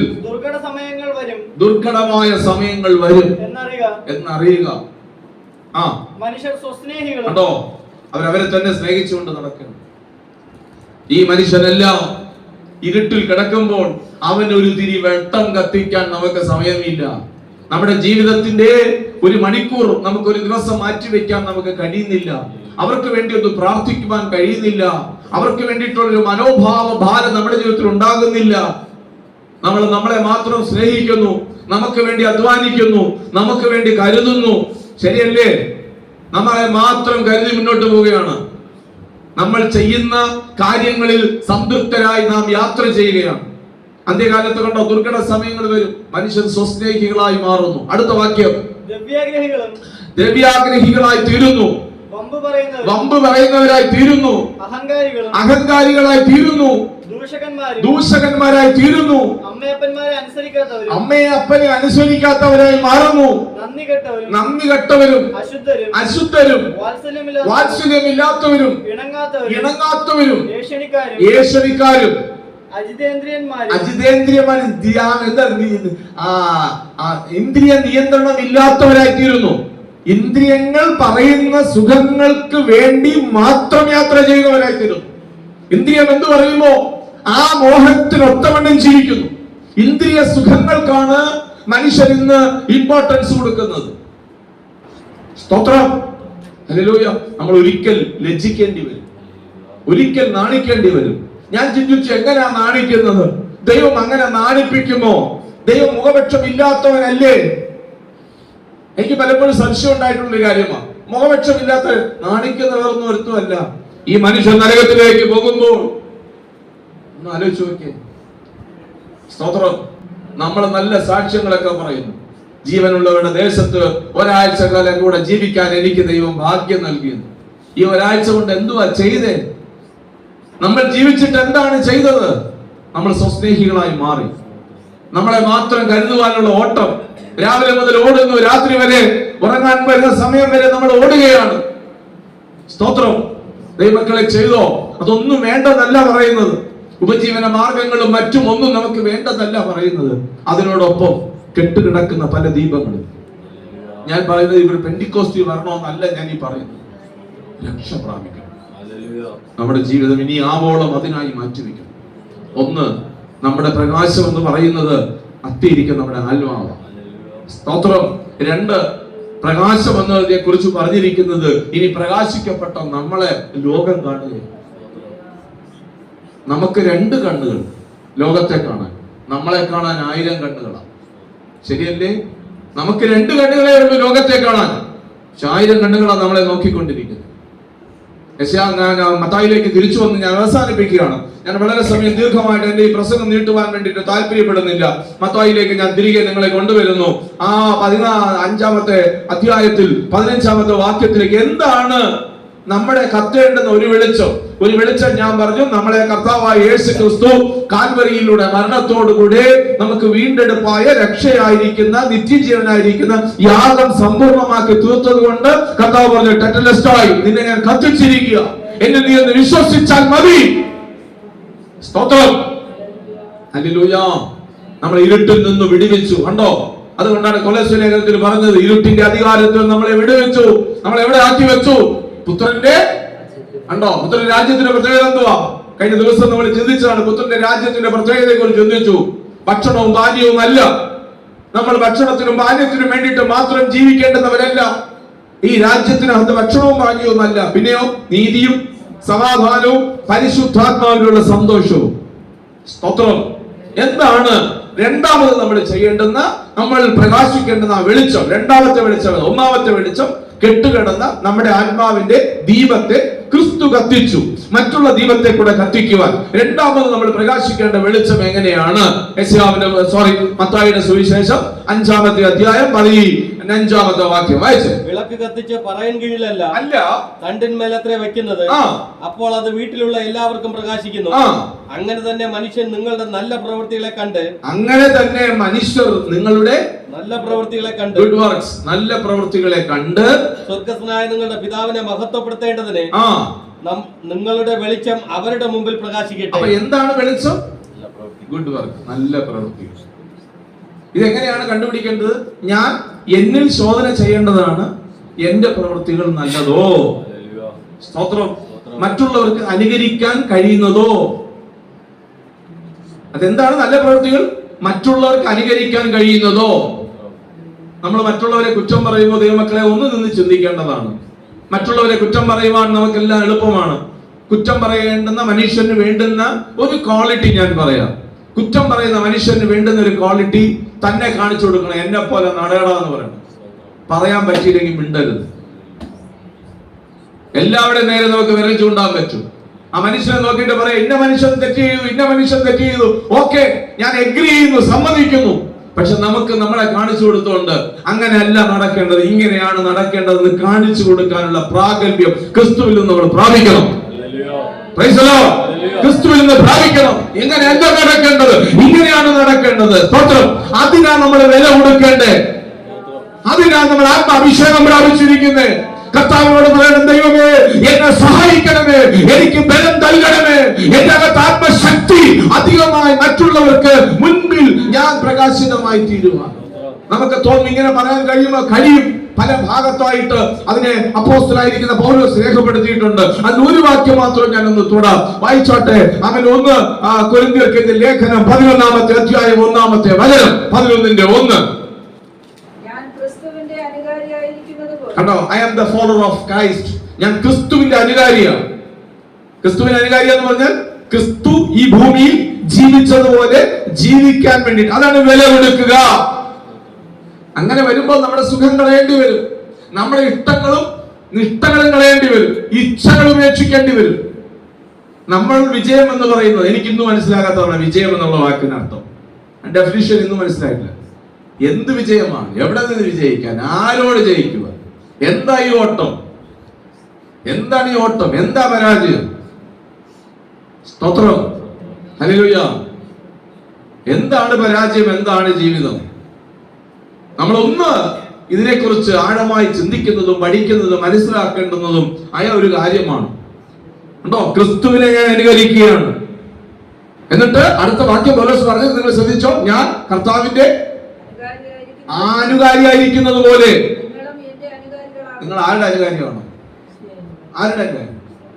ദുർഘടമായ സമയങ്ങൾ വരും എന്നറിയുക. മനുഷ്യർ സ്വസ്നേഹികളും കണ്ടോ, അവരവരെ തന്നെ സ്നേഹിച്ചുകൊണ്ട് നടക്കണം. ഈ മനുഷ്യനെല്ലാം ഇരുട്ടിൽ കിടക്കുമ്പോൾ അവന് ഒരു തിരി വെട്ടം കത്തിക്കാൻ നമുക്ക് സമയമില്ല. നമ്മുടെ ജീവിതത്തിന്റെ 1 മണിക്കൂർ നമുക്ക് ഒരു ദിവസം മാറ്റിവെക്കാൻ നമുക്ക് കഴിയുന്നില്ല. അവർക്ക് വേണ്ടി ഒന്ന് പ്രാർത്ഥിക്കുവാൻ കഴിയുന്നില്ല. അവർക്ക് വേണ്ടിയിട്ടുള്ള ഒരു മനോഭാവ ഭാരം നമ്മുടെ ജീവിതത്തിൽ ഉണ്ടാകുന്നില്ല. നമ്മൾ നമ്മളെ മാത്രം സ്നേഹിക്കുന്നു, നമുക്ക് വേണ്ടി അധ്വാനിക്കുന്നു, നമുക്ക് വേണ്ടി കരുതുന്നു. ശരിയല്ലേ? നമ്മളെ മാത്രം കരുതി മുന്നോട്ട് പോവുകയാണ്. നമ്മൾ ചെയ്യുന്ന കാര്യങ്ങളിൽ സംതൃപ്തരായി നാം യാത്ര ചെയ്യുകയാണ്. അന്ത്യകാലത്ത് കണ്ടോ, ദുർഘട സമയങ്ങൾ വരും. മനുഷ്യൻ സ്വസ്നേഹികളായി മാറുന്നു. അടുത്ത വാക്യം. ദ്രവ്യാഗ്രഹികളായി തീരുന്നു. വമ്പ് പറയുന്നവരായി തീരുന്നു. അഹങ്കാരികളായി തീരുന്നു. ദൂഷകന്മാരായി തീരുന്നു. അമ്മയെ അപ്പനെ അനുസരിക്കാത്തവരായി മാറുന്നു. നന്ദി കെട്ടവരും അശുദ്ധരും വാത്സല്യമില്ലാത്തവരും ഇണങ്ങാത്തവരും ഏഷണിക്കാരും ഇന്ദ്രിയ നിയന്ത്രണം ഇല്ലാത്തവരായി തീരുന്നു. ഇന്ദ്രിയങ്ങൾ പറയുന്ന സുഖങ്ങൾക്ക് വേണ്ടി മാത്രം യാത്ര ചെയ്യുന്നവരായി തീരുന്നു. ഇന്ദ്രിയം എന്ത് പറയുമോ ആ മോഹത്തിനൊത്തവണ്ണം ജീവിക്കുന്നു. ഇന്ദ്രിയ സുഖങ്ങൾക്കാണ് മനുഷ്യൻ ഇന്ന് ഇമ്പോർട്ടൻസ് കൊടുക്കുന്നത്. സ്തോത്രം. ഹല്ലേലൂയ. നമ്മൾ ഒരിക്കൽ ലജ്ജിക്കേണ്ടി വരും, ഒരിക്കൽ നാണിക്കേണ്ടി വരും. ഞാൻ ചിന്തിച്ചു, എങ്ങനെയാ നാണിക്കുന്നത്? ദൈവം അങ്ങനെ നാണിപ്പിക്കുമോ? ദൈവം മുഖപക്ഷം ഇല്ലാത്തവനല്ലേ? എനിക്ക് പലപ്പോഴും സംശയം ഉണ്ടായിട്ടുള്ള കാര്യമാണ്. മുഖപക്ഷമില്ലാത്ത നാണിക്കുന്നവരൊന്നും ഒരുത്തുമല്ല. ഈ മനുഷ്യൻ നരകത്തിലേക്ക് പോകുമ്പോൾ ഒന്ന് ആലോചിച്ച് നോക്കിയേ. സ്തോത്രം. നമ്മൾ നല്ല സാക്ഷ്യങ്ങളൊക്കെ പറയുന്നു. ജീവനുള്ളവരുടെ ദേശത്ത് ഒരാഴ്ച കാലം കൂടെ ജീവിക്കാൻ എനിക്ക് ദൈവം ഭാഗ്യം നൽകിയെന്ന്. ഈ ഒരാഴ്ച കൊണ്ട് എന്തുവാ ചെയ്തേ? നമ്മൾ ജീവിച്ചിട്ട് എന്താണ് ചെയ്തത്? നമ്മൾ സ്വസ്നേഹികളായി മാറി. നമ്മളെ മാത്രം കരുതുവാനുള്ള ഓട്ടം. രാവിലെ മുതൽ ഓടുന്നു, രാത്രി വരെ ഉറങ്ങാൻ വരുന്ന സമയം വരെ നമ്മൾ ഓടുകയാണ്. സ്തോത്രം. ദൈവമക്കളെ ചെയ്തോ? അതൊന്നും വേണ്ടതല്ല പറയുന്നത്. ഉപജീവന മാർഗങ്ങളും മറ്റും ഒന്നും നമുക്ക് വേണ്ടതല്ല പറയുന്നത്. അതിനോടൊപ്പം കെട്ടുകിടക്കുന്ന പല ദീപങ്ങളും. ഞാൻ പറയുന്നത് ഇവർ പെന്തിക്കോസ്തി വരണമെന്നല്ല ഞാൻ ഈ പറയുന്നത്. രക്ഷ പ്രാപിക്കണം. നമ്മുടെ ജീവിതം ഇനി ആവോളം അതിനായി മാറ്റിവെക്കണം. ഒന്ന്, നമ്മുടെ പ്രകാശം എന്ന് പറയുന്നത് അത്തിയിരിക്കും നമ്മുടെ ആത്മാവ്. സ്തോത്രം. 2, പ്രകാശം എന്നതിനെ കുറിച്ച് പറഞ്ഞിരിക്കുന്നത് ഇനി പ്രകാശിക്കപ്പെട്ട നമ്മളെ ലോകം കാണുകയാണ്. നമുക്ക് 2 കണ്ണുകൾ ലോകത്തെ കാണാൻ, നമ്മളെ കാണാൻ 1000 കണ്ണുകളാണ്. ശരിയല്ലേ? നമുക്ക് 2 കണ്ണുകളേ ഉള്ളൂ ലോകത്തെ കാണാൻ, 1000 കണ്ണുകളാണ് നമ്മളെ നോക്കിക്കൊണ്ടിരിക്കുന്നത്. ഞാൻ മത്തായിലേക്ക് തിരിച്ചു വന്ന് ഞാൻ അവസാനിപ്പിക്കുകയാണ്. ഞാൻ വളരെ സമയം ദീർഘമായിട്ട് എന്റെ ഈ പ്രസംഗം നീട്ടുവാൻ വേണ്ടിയിട്ട് താല്പര്യപ്പെടുന്നില്ല. മത്തായിലേക്ക് ഞാൻ തിരികെ നിങ്ങളെ കൊണ്ടുവരുന്നു. ആ 15-ാമത്തെ അധ്യായത്തിൽ 15-ാമത്തെ വാക്യത്തിലേക്ക്. എന്താണ് നമ്മളെ കത്തേണ്ടുന്ന ഒരു വെളിച്ചം ഞാൻ പറഞ്ഞു. നമ്മളെ കർത്താവായ യേശു ക്രിസ്തു കാൽവരിയിലൂടെ മരണത്തോടുകൂടെ നമുക്ക് വീണ്ടെടുപ്പായ രക്ഷയായിരിക്കുന്ന നിത്യജീവനായിരിക്കുന്ന യാഗം സമ്പൂർണ്ണമാക്കി തീർത്തത് കൊണ്ട് കർത്താവ് പറഞ്ഞു, ടെറ്റലസ്റ്റായി നിന്നെ ഞാൻ കത്തിച്ചിരിക്കുക, എന്നെ നീ ഒന്ന് വിശ്വസിച്ചാൽ മതി. സ്തോത്രം. ഹല്ലേലൂയ. നമ്മൾ ഇരുട്ടിൽ നിന്ന് വിടുവിച്ചു. കണ്ടോ? അതുകൊണ്ടാണ് കൊലോസ്യ ലേഖനത്തിൽ പറഞ്ഞത്, ഇരുട്ടിന്റെ അധികാരത്തിൽ നമ്മളെ വിടുവിച്ചു. നമ്മളെ എവിടെ ആക്കി വെച്ചു? പുത്രന്റെ രാജ്യത്തിന്റെ പ്രത്യേകത എന്തുവാ? കഴിഞ്ഞ ദിവസം നമ്മൾ ചിന്തിച്ചതാണ്. പുത്രന്റെ രാജ്യത്തിന്റെ പ്രത്യേകതയെ കുറിച്ച് ചിന്തിച്ചു. ഭക്ഷണവും പാനീയവും അല്ല. നമ്മൾ ഭക്ഷണത്തിനും പാനീയത്തിനും വേണ്ടിയിട്ട് മാത്രം ജീവിക്കേണ്ടുന്നവരല്ല. ഈ രാജ്യത്തിനകത്ത് ഭക്ഷണവും പാനീയവും അല്ല, പിന്നെയോ നീതിയും സമാധാനവും പരിശുദ്ധാത്മാവിനുള്ള സന്തോഷവും. സ്തോത്രം. എന്താണ് രണ്ടാമത് നമ്മൾ ചെയ്യേണ്ടുന്ന, നമ്മൾ പ്രകാശിക്കേണ്ടുന്ന വെളിച്ചം? രണ്ടാമത്തെ വെളിച്ചം. ഒന്നാമത്തെ വെളിച്ചം കെട്ടുകിടന്ന നമ്മുടെ ആത്മാവിന്റെ ദീപത്തെ ക്രിസ്തു കത്തിച്ചു. മറ്റുള്ള ദീപത്തെ കൂടെ കത്തിക്കുവാൻ രണ്ടാമത് നമ്മൾ പ്രകാശിക്കേണ്ട വെളിച്ചം എങ്ങനെയാണ്? മത്തായിയുടെ സുവിശേഷം 5-ാമത്തെ അധ്യായം 15-ാമത്തെ വാക്യം വായിച്ച്. വിളക്ക് കത്തിച്ച് പറയൻ കീഴിലല്ല, അല്ല തണ്ടിന്മേലത്രേ വെക്കുന്നത്, അപ്പോൾ അത് വീട്ടിലുള്ള എല്ലാവർക്കും പ്രകാശിക്കുന്നു. അങ്ങനെ തന്നെ മനുഷ്യൻ നിങ്ങളുടെ നല്ല പ്രവൃത്തികളെ കണ്ട്, അങ്ങനെ തന്നെ മനുഷ്യർ നിങ്ങളുടെ നല്ല പ്രവൃത്തികളെ കണ്ട്, ഗുഡ് വർക്ക്സ്, നല്ല പ്രവൃത്തികളെ കണ്ട് സ്വർഗ്ഗസ്ഥനായ നിങ്ങളുടെ പിതാവിനെ മഹത്വപ്പെടുത്തേണ്ടതിന് നിങ്ങളുടെ വെളിച്ചം അവരുടെ മുമ്പിൽ പ്രകാശിക്കട്ടെ. അപ്പൊ എന്താണ് വെളിച്ചം? ഗുഡ് വർക്ക്, നല്ല പ്രവൃത്തി. ഇതെങ്ങനെയാണ് കണ്ടുപിടിക്കേണ്ടത്? ഞാൻ എന്നിൽ ശോധന ചെയ്യേണ്ടതാണ്. എന്റെ പ്രവൃത്തികൾ നല്ലതോ? സ്തോത്രം. മറ്റുള്ളവർക്ക് അനുകരിക്കാൻ കഴിയുന്നതോ? അതെന്താണ് നല്ല പ്രവൃത്തികൾ? മറ്റുള്ളവർക്ക് അനുകരിക്കാൻ കഴിയുന്നതോ? നമ്മൾ മറ്റുള്ളവരെ കുറ്റം പറയുമ്പോൾ ദൈവമക്കളെ ഒന്ന് നിന്ന് ചിന്തിക്കേണ്ടതാണ്. മറ്റുള്ളവരെ കുറ്റം പറയുവാൻ നമുക്കെല്ലാം എളുപ്പമാണ്. കുറ്റം പറയേണ്ടുന്ന മനുഷ്യന് വേണ്ടുന്ന ഒരു ക്വാളിറ്റി ഞാൻ പറയാം. കുറ്റം പറയുന്ന മനുഷ്യന് വേണ്ടുന്ന ഒരു ക്വാളിറ്റി തന്നെ കാണിച്ചു കൊടുക്കണം. എന്നെ പോലെ നടയടാന്ന് പറയണം. പറയാൻ പറ്റിയില്ലെങ്കിൽ മിണ്ടരുത്. എല്ലാവരുടെയും നേരെ നമുക്ക് വിരൽ ചൂണ്ടാൻ പറ്റും. ആ മനുഷ്യനെ നോക്കിയിട്ട് പറയാം, ഇന്ന മനുഷ്യൻ തെറ്റ് ചെയ്തു, ഇന്ന മനുഷ്യൻ തെറ്റ് ചെയ്തു, ഓക്കെ ഞാൻ എഗ്രി ചെയ്യുന്നു, സമ്മതിക്കുന്നു. പക്ഷെ നമുക്ക് നമ്മളെ കാണിച്ചു കൊടുത്തോണ്ട് അങ്ങനെയല്ല നടക്കേണ്ടത്, ഇങ്ങനെയാണ് നടക്കേണ്ടതെന്ന് കാണിച്ചു കൊടുക്കാനുള്ള പ്രാഗൽഭ്യം ക്രിസ്തുവിൽ നിന്ന് നമ്മൾ പ്രാപിക്കണം. ക്രിസ്തുവിൽ നിന്ന് പ്രാപിക്കണം. എങ്ങനെയല്ല നടക്കേണ്ടത്, ഇങ്ങനെയാണ് നടക്കേണ്ടത്. സ്തോത്രം. അതിനാ നമ്മൾ വില കൊടുക്കേണ്ടേ, അതിനാ നമ്മൾ ആത്മാഭിഷേകം പ്രാപിച്ചിരിക്കുന്നത്. കർത്താവിനോട് പറയണം, ദൈവമേ എന്നെ സഹായിക്കണമേ, എനിക്ക് ബലം നൽകണമേ, എന്റെ അകത്ത് ആത്മശക്തി അധികമായി മറ്റുള്ളവർക്ക് മുൻപിൽ ഞാൻ പ്രകാശിതമായി തീരുവാൻ. നമുക്ക് തോന്നും ഇങ്ങനെ പറയാൻ കഴിയും. പല ഭാഗത്തായിട്ട് അതിനെ അപ്പോസ്തലനായിരിക്കുന്ന പൗലോസ് രേഖപ്പെടുത്തിയിട്ടുണ്ട്. അതിൽ ഒരു വാക്യം മാത്രം ഞാൻ ഒന്ന് തൊടാം, വായിച്ചോട്ടെ. അങ്ങനെ 1 കൊരിന്ത്യർക്കെഴുതിയ ലേഖനം 11-ാമത്തെ അധ്യായം 1-ാമത്തെ വചനം, 11-ന്റെ 1. കണ്ടോ? I am the follower of Christ. ഞാൻ ക്രിസ്തുവിന്റെ അനുകാരിയാണ്. ക്രിസ്തുവിന്റെ അനുകാരി എന്ന് പറഞ്ഞാൽ ക്രിസ്തു ഈ ഭൂമിയിൽ ജീവിച്ചതുപോലെ ജീവിക്കാൻ വേണ്ടി. അതാണ് വില കൊടുക്കുക. അങ്ങനെ വരുമ്പോൾ നമ്മുടെ സുഖം കളയേണ്ടി വരും, നമ്മുടെ ഇഷ്ടങ്ങളും നിഷ്ഠകളും കളയേണ്ടി വരും, ഇച്ഛകൾ ഉപേക്ഷിക്കേണ്ടി വരും. നമ്മൾ വിജയം എന്ന് പറയുന്നത് എനിക്ക് ഇന്നും മനസ്സിലാകാത്തതാണ്. വിജയം എന്നുള്ള വാക്കിനർത്ഥം ഡെഫിനിഷൻ ഇന്നും മനസ്സിലായിട്ടില്ല. എന്ത് വിജയമാണ്? എവിടെ നിന്ന് വിജയിക്കാൻ? ആരോട് ജയിക്കുക? എന്താ ഈ ഓട്ടം? എന്താണ് ഈ ഓട്ടം? എന്താ പരാജയം? സ്തോത്രം. ഹല്ലേലൂയ. എന്താണ് പരാജയം? എന്താണ് ജീവിതം? നമ്മളൊന്ന് ഇതിനെക്കുറിച്ച് ആഴമായി ചിന്തിക്കുന്നതും പഠിക്കുന്നതും മനസ്സിലാക്കേണ്ടുന്നതും ആയ ഒരു കാര്യമാണ്. ഉണ്ടോ? ക്രിസ്തുവിനെ ഞാൻ അനുകരിക്കുകയാണ്. എന്നിട്ട് അടുത്ത വാക്യം പൗലോസ് പറഞ്ഞത് നിങ്ങൾ ശ്രദ്ധിച്ചോ, ഞാൻ കർത്താവിന്റെ അനുകാരിയായിരിക്കുന്നത് പോലെ. നിങ്ങൾ ആരുടെ അനുകാരിയാണോ? ആരുടെ അനുകാരി?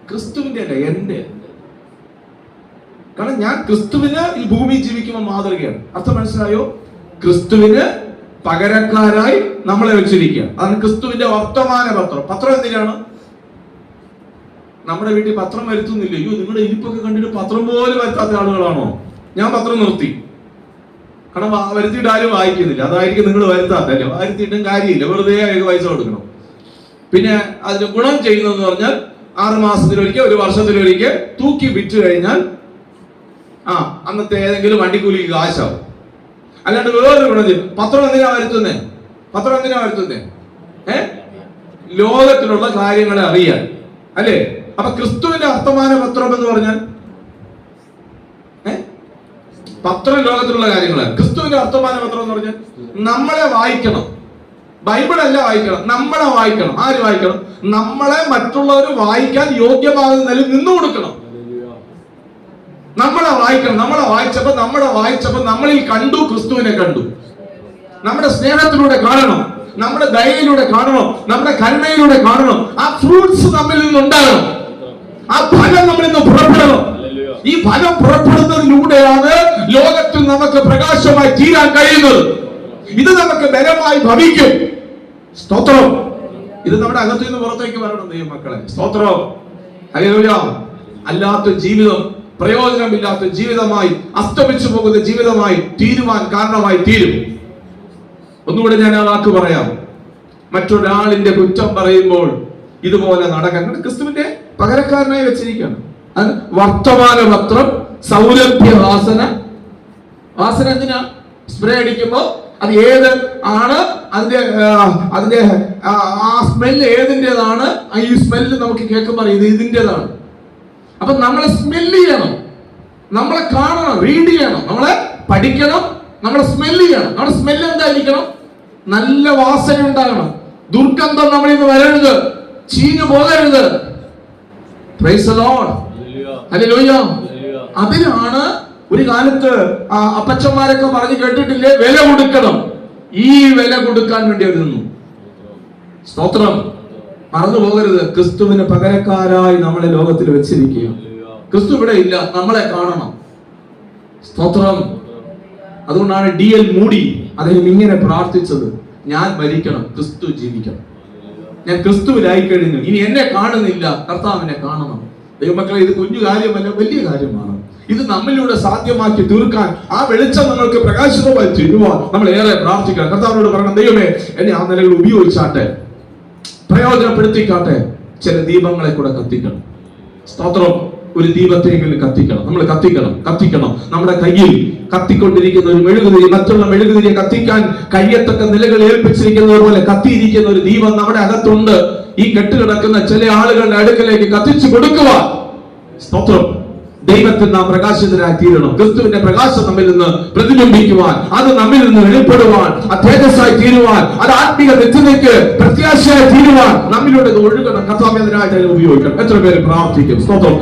ക്രിസ്തുവിന്റെ അല്ല, എന്റെ. കാരണം ഞാൻ ക്രിസ്തുവിന് ഈ ഭൂമിയിൽ ജീവിക്കുമ്പോൾ മാതൃകയാണ്. അർത്ഥം മനസ്സിലായോ? ക്രിസ്തുവിന് പകരക്കാരായി നമ്മളെ വെച്ചിരിക്കുക. അതാണ് ക്രിസ്തുവിന്റെ വർത്തമാന പത്രം. പത്രം എന്തിനാണ്? നമ്മുടെ വീട്ടിൽ പത്രം വരുത്തുന്നില്ല. അയ്യോ, നിങ്ങളുടെ ഇരിപ്പൊക്കെ കണ്ടിട്ട് പത്രം പോലും വരുത്താത്ത ആളുകളാണോ? ഞാൻ പത്രം നിർത്തി. കാരണം വരുത്തിയിട്ട് ആരും വായിക്കുന്നില്ല. അതായിരിക്കും നിങ്ങൾ വരുത്താത്തല്ലോ. വരുത്തിയിട്ടും കാര്യമില്ല, വെറുതെ പൈസ കൊടുക്കണം. പിന്നെ അതിന് ഗുണം ചെയ്യുന്നതെന്ന് പറഞ്ഞാൽ 6 മാസത്തിലൊരിക്കൽ, 1 വർഷത്തിലൊരിക്കൽ തൂക്കി വിറ്റ് കഴിഞ്ഞാൽ അന്നത്തെ ഏതെങ്കിലും വണ്ടിക്കൂലിക്ക് കാശാവും. അല്ലാണ്ട് വേറൊരു ഗുണം ചെയ്യും. പത്രം എന്തിനാ വരുത്തുന്നേ? പത്രം എന്തിനാ വരുത്തുന്നേ? ലോകത്തിലുള്ള കാര്യങ്ങളെ അറിയാൻ. അല്ലേ? അപ്പൊ ക്രിസ്തുവിന്റെ വർത്തമാന പത്രം എന്ന് പറഞ്ഞാൽ പത്രം ലോകത്തിലുള്ള കാര്യങ്ങളാണ്. ക്രിസ്തുവിന്റെ വർത്തമാന പത്രം എന്ന് പറഞ്ഞാൽ നമ്മളെ വായിക്കണം. ബൈബിൾ അല്ല വായിക്കണം, നമ്മളെ വായിക്കണം. ആര് വായിക്കണം? നമ്മളെ മറ്റുള്ളവർ വായിക്കാൻ യോഗ്യമാകുന്ന നിലയിൽ നിന്നു കൊടുക്കണം. നമ്മളെ വായിക്കണം. നമ്മളെ വായിച്ചപ്പോ നമ്മളിൽ കണ്ടു, ക്രിസ്തുവിനെ കണ്ടു. നമ്മുടെ സ്നേഹത്തിലൂടെ കാണണം, നമ്മുടെ ദയയിലൂടെ കാണണം, നമ്മുടെ കരുണയിലൂടെ കാണണം. ആ ഫ്രൂട്ട്സ് നമ്മിൽ നിന്നുണ്ടാകണം, ആ ഫലം നമ്മളിൽ നിന്ന് പുറപ്പെടണം. ഈ ഫലം പുറപ്പെടുന്നതിലൂടെയാണ് ലോകത്തിൽ നമുക്ക് പ്രകാശമായി തീരാൻ കഴിയുന്നത്. ഇത് നമുക്ക് ബലമായി ഭവിക്കും. സ്തോത്രം. ഇത് നമ്മുടെ അകത്തു നിന്ന് പുറത്തേക്ക് വരണം ദൈവമക്കളെ. സ്തോത്രം. ഹല്ലേലൂയ. അല്ലാത്ത ജീവിതം, പ്രയോജനമില്ലാത്ത ജീവിതമായി, അസ്തമിച്ചു പോകുന്ന ജീവിതമായി തീരുവാൻ കാരണമായി തീരും. ഒന്നുകൂടെ ഞാൻ ആ വാക്ക് പറയാം. മറ്റൊരാളിന്റെ കുറ്റം പറയുമ്പോൾ ഇതുപോലെ നടക്കാൻ ക്രിസ്തുവിന്റെ പകരക്കാരനായി വെച്ചിരിക്കുകയാണ്. അത് വർത്തമാന പത്രം, സൗരഭ്യവാസന. വാസന എന്തിനാ? സ്പ്രേ അടിക്കുമ്പോ അത് ഏത് ആണ്, അതിന്റെ ആ സ്മെല്ല് ഏതിൻ്റെതാണ്? ഈ സ്മെല്ല് നമുക്ക് കേൾക്കുമ്പോൾ ഇത് ഇതിൻ്റെതാണ്. അപ്പൊ നമ്മളെ സ്മെല്ല് ചെയ്യണം, നമ്മളെ കാണണം, റീഡ് ചെയ്യണം, നമ്മളെ പഠിക്കണം, നമ്മളെ സ്മെല്ല് ചെയ്യണം. നമ്മുടെ സ്മെല്ല് എന്തായിരിക്കണം? നല്ല വാസന ഉണ്ടാകണം. ദുർഗന്ധം നമ്മളിൽ നിന്ന് വരരുത്, ചീഞ്ഞു പോകരുത്. Price the lord. ഹല്ലേലൂയ. അതിനാണ് ഒരു കാലത്ത് അപ്പച്ചന്മാരൊക്കെ പറഞ്ഞു കേട്ടിട്ടില്ലേ, വില കൊടുക്കണം. ഈ വില കൊടുക്കാൻ വേണ്ടി അവർ നിന്നു. സ്തോത്രം. മറന്നു പോകരുത്, ക്രിസ്തുവിന് പകരക്കാരായി നമ്മളെ ലോകത്തിൽ വെച്ചിരിക്കുക. ക്രിസ്തു ഇവിടെ ഇല്ല, നമ്മളെ കാണണം. സ്തോത്രം. അതുകൊണ്ടാണ് D.L. മൂഡി അദ്ദേഹം ഇങ്ങനെ പ്രാർത്ഥിച്ചത്, ഞാൻ മരിക്കണം, ക്രിസ്തു ജീവിക്കണം. ഞാൻ ക്രിസ്തുവിലായി കഴിഞ്ഞു, ഇനി എന്നെ കാണുന്നില്ല, കർത്താവിനെ കാണണം. ദൈവമക്കളെ, ഇത് കുഞ്ഞു കാര്യമല്ല, വലിയ കാര്യമാണ്. ഇത് നമ്മളിലൂടെ സാധ്യമാക്കി തീർക്കാൻ, ആ വെളിച്ചം നമ്മൾക്ക് പ്രകാശിതമായി തീരുവാൻ നമ്മൾ ഏറെ പ്രാർത്ഥിക്കണം. കർത്താവിനോട് പറയണം, ദൈവമേ എന്നെ ആ നിലകൾ ഉപയോഗിച്ചാട്ടെ, പ്രയോജനപ്പെടുത്തിക്കാട്ടെ. ചില ദീപങ്ങളെ കൂടെ കത്തിക്കണം. സ്തോത്രം. ഒരു ദീപത്തെങ്കിലും കത്തിക്കണം. നമ്മൾ കത്തിക്കണം. നമ്മുടെ കയ്യിൽ കത്തിക്കൊണ്ടിരിക്കുന്ന ഒരു മെഴുകുതിരി മറ്റുള്ള മെഴുകുതിരിയെ കത്തിക്കാൻ കഴിയത്തക്ക നിലകൾ ഏൽപ്പിച്ചിരിക്കുന്നത് പോലെ കത്തിയിരിക്കുന്ന ഒരു ദീപം നമ്മുടെ അകത്തുണ്ട്. ഈ കെട്ടുകിടക്കുന്ന ചില ആളുകളുടെ അടുക്കലേക്ക് കത്തിച്ചു കൊടുക്കുക. സ്തോത്രം. ദൈവത്തിൽ നാം പ്രകാശിതരായി തീരണം. ക്രിസ്തുവിന്റെ പ്രകാശം നമ്മിൽ നിന്ന് പ്രതിബിംബിക്കുവാൻ, അത് നമ്മിൽ നിന്ന് വെളിപ്പെടുവാൻ, അത് തേജസ്സായി തീരുവാൻ, അത് ആത്മീയ വ്യക്തിക്ക് പ്രത്യാശയായി തീരുവാൻ നമ്മിലൂടെ ഒഴുകണം. കർത്താവിനായിട്ട് ഉപയോഗിക്കണം. എത്ര പേര് പ്രാർത്ഥിക്കും? സ്തോത്രം.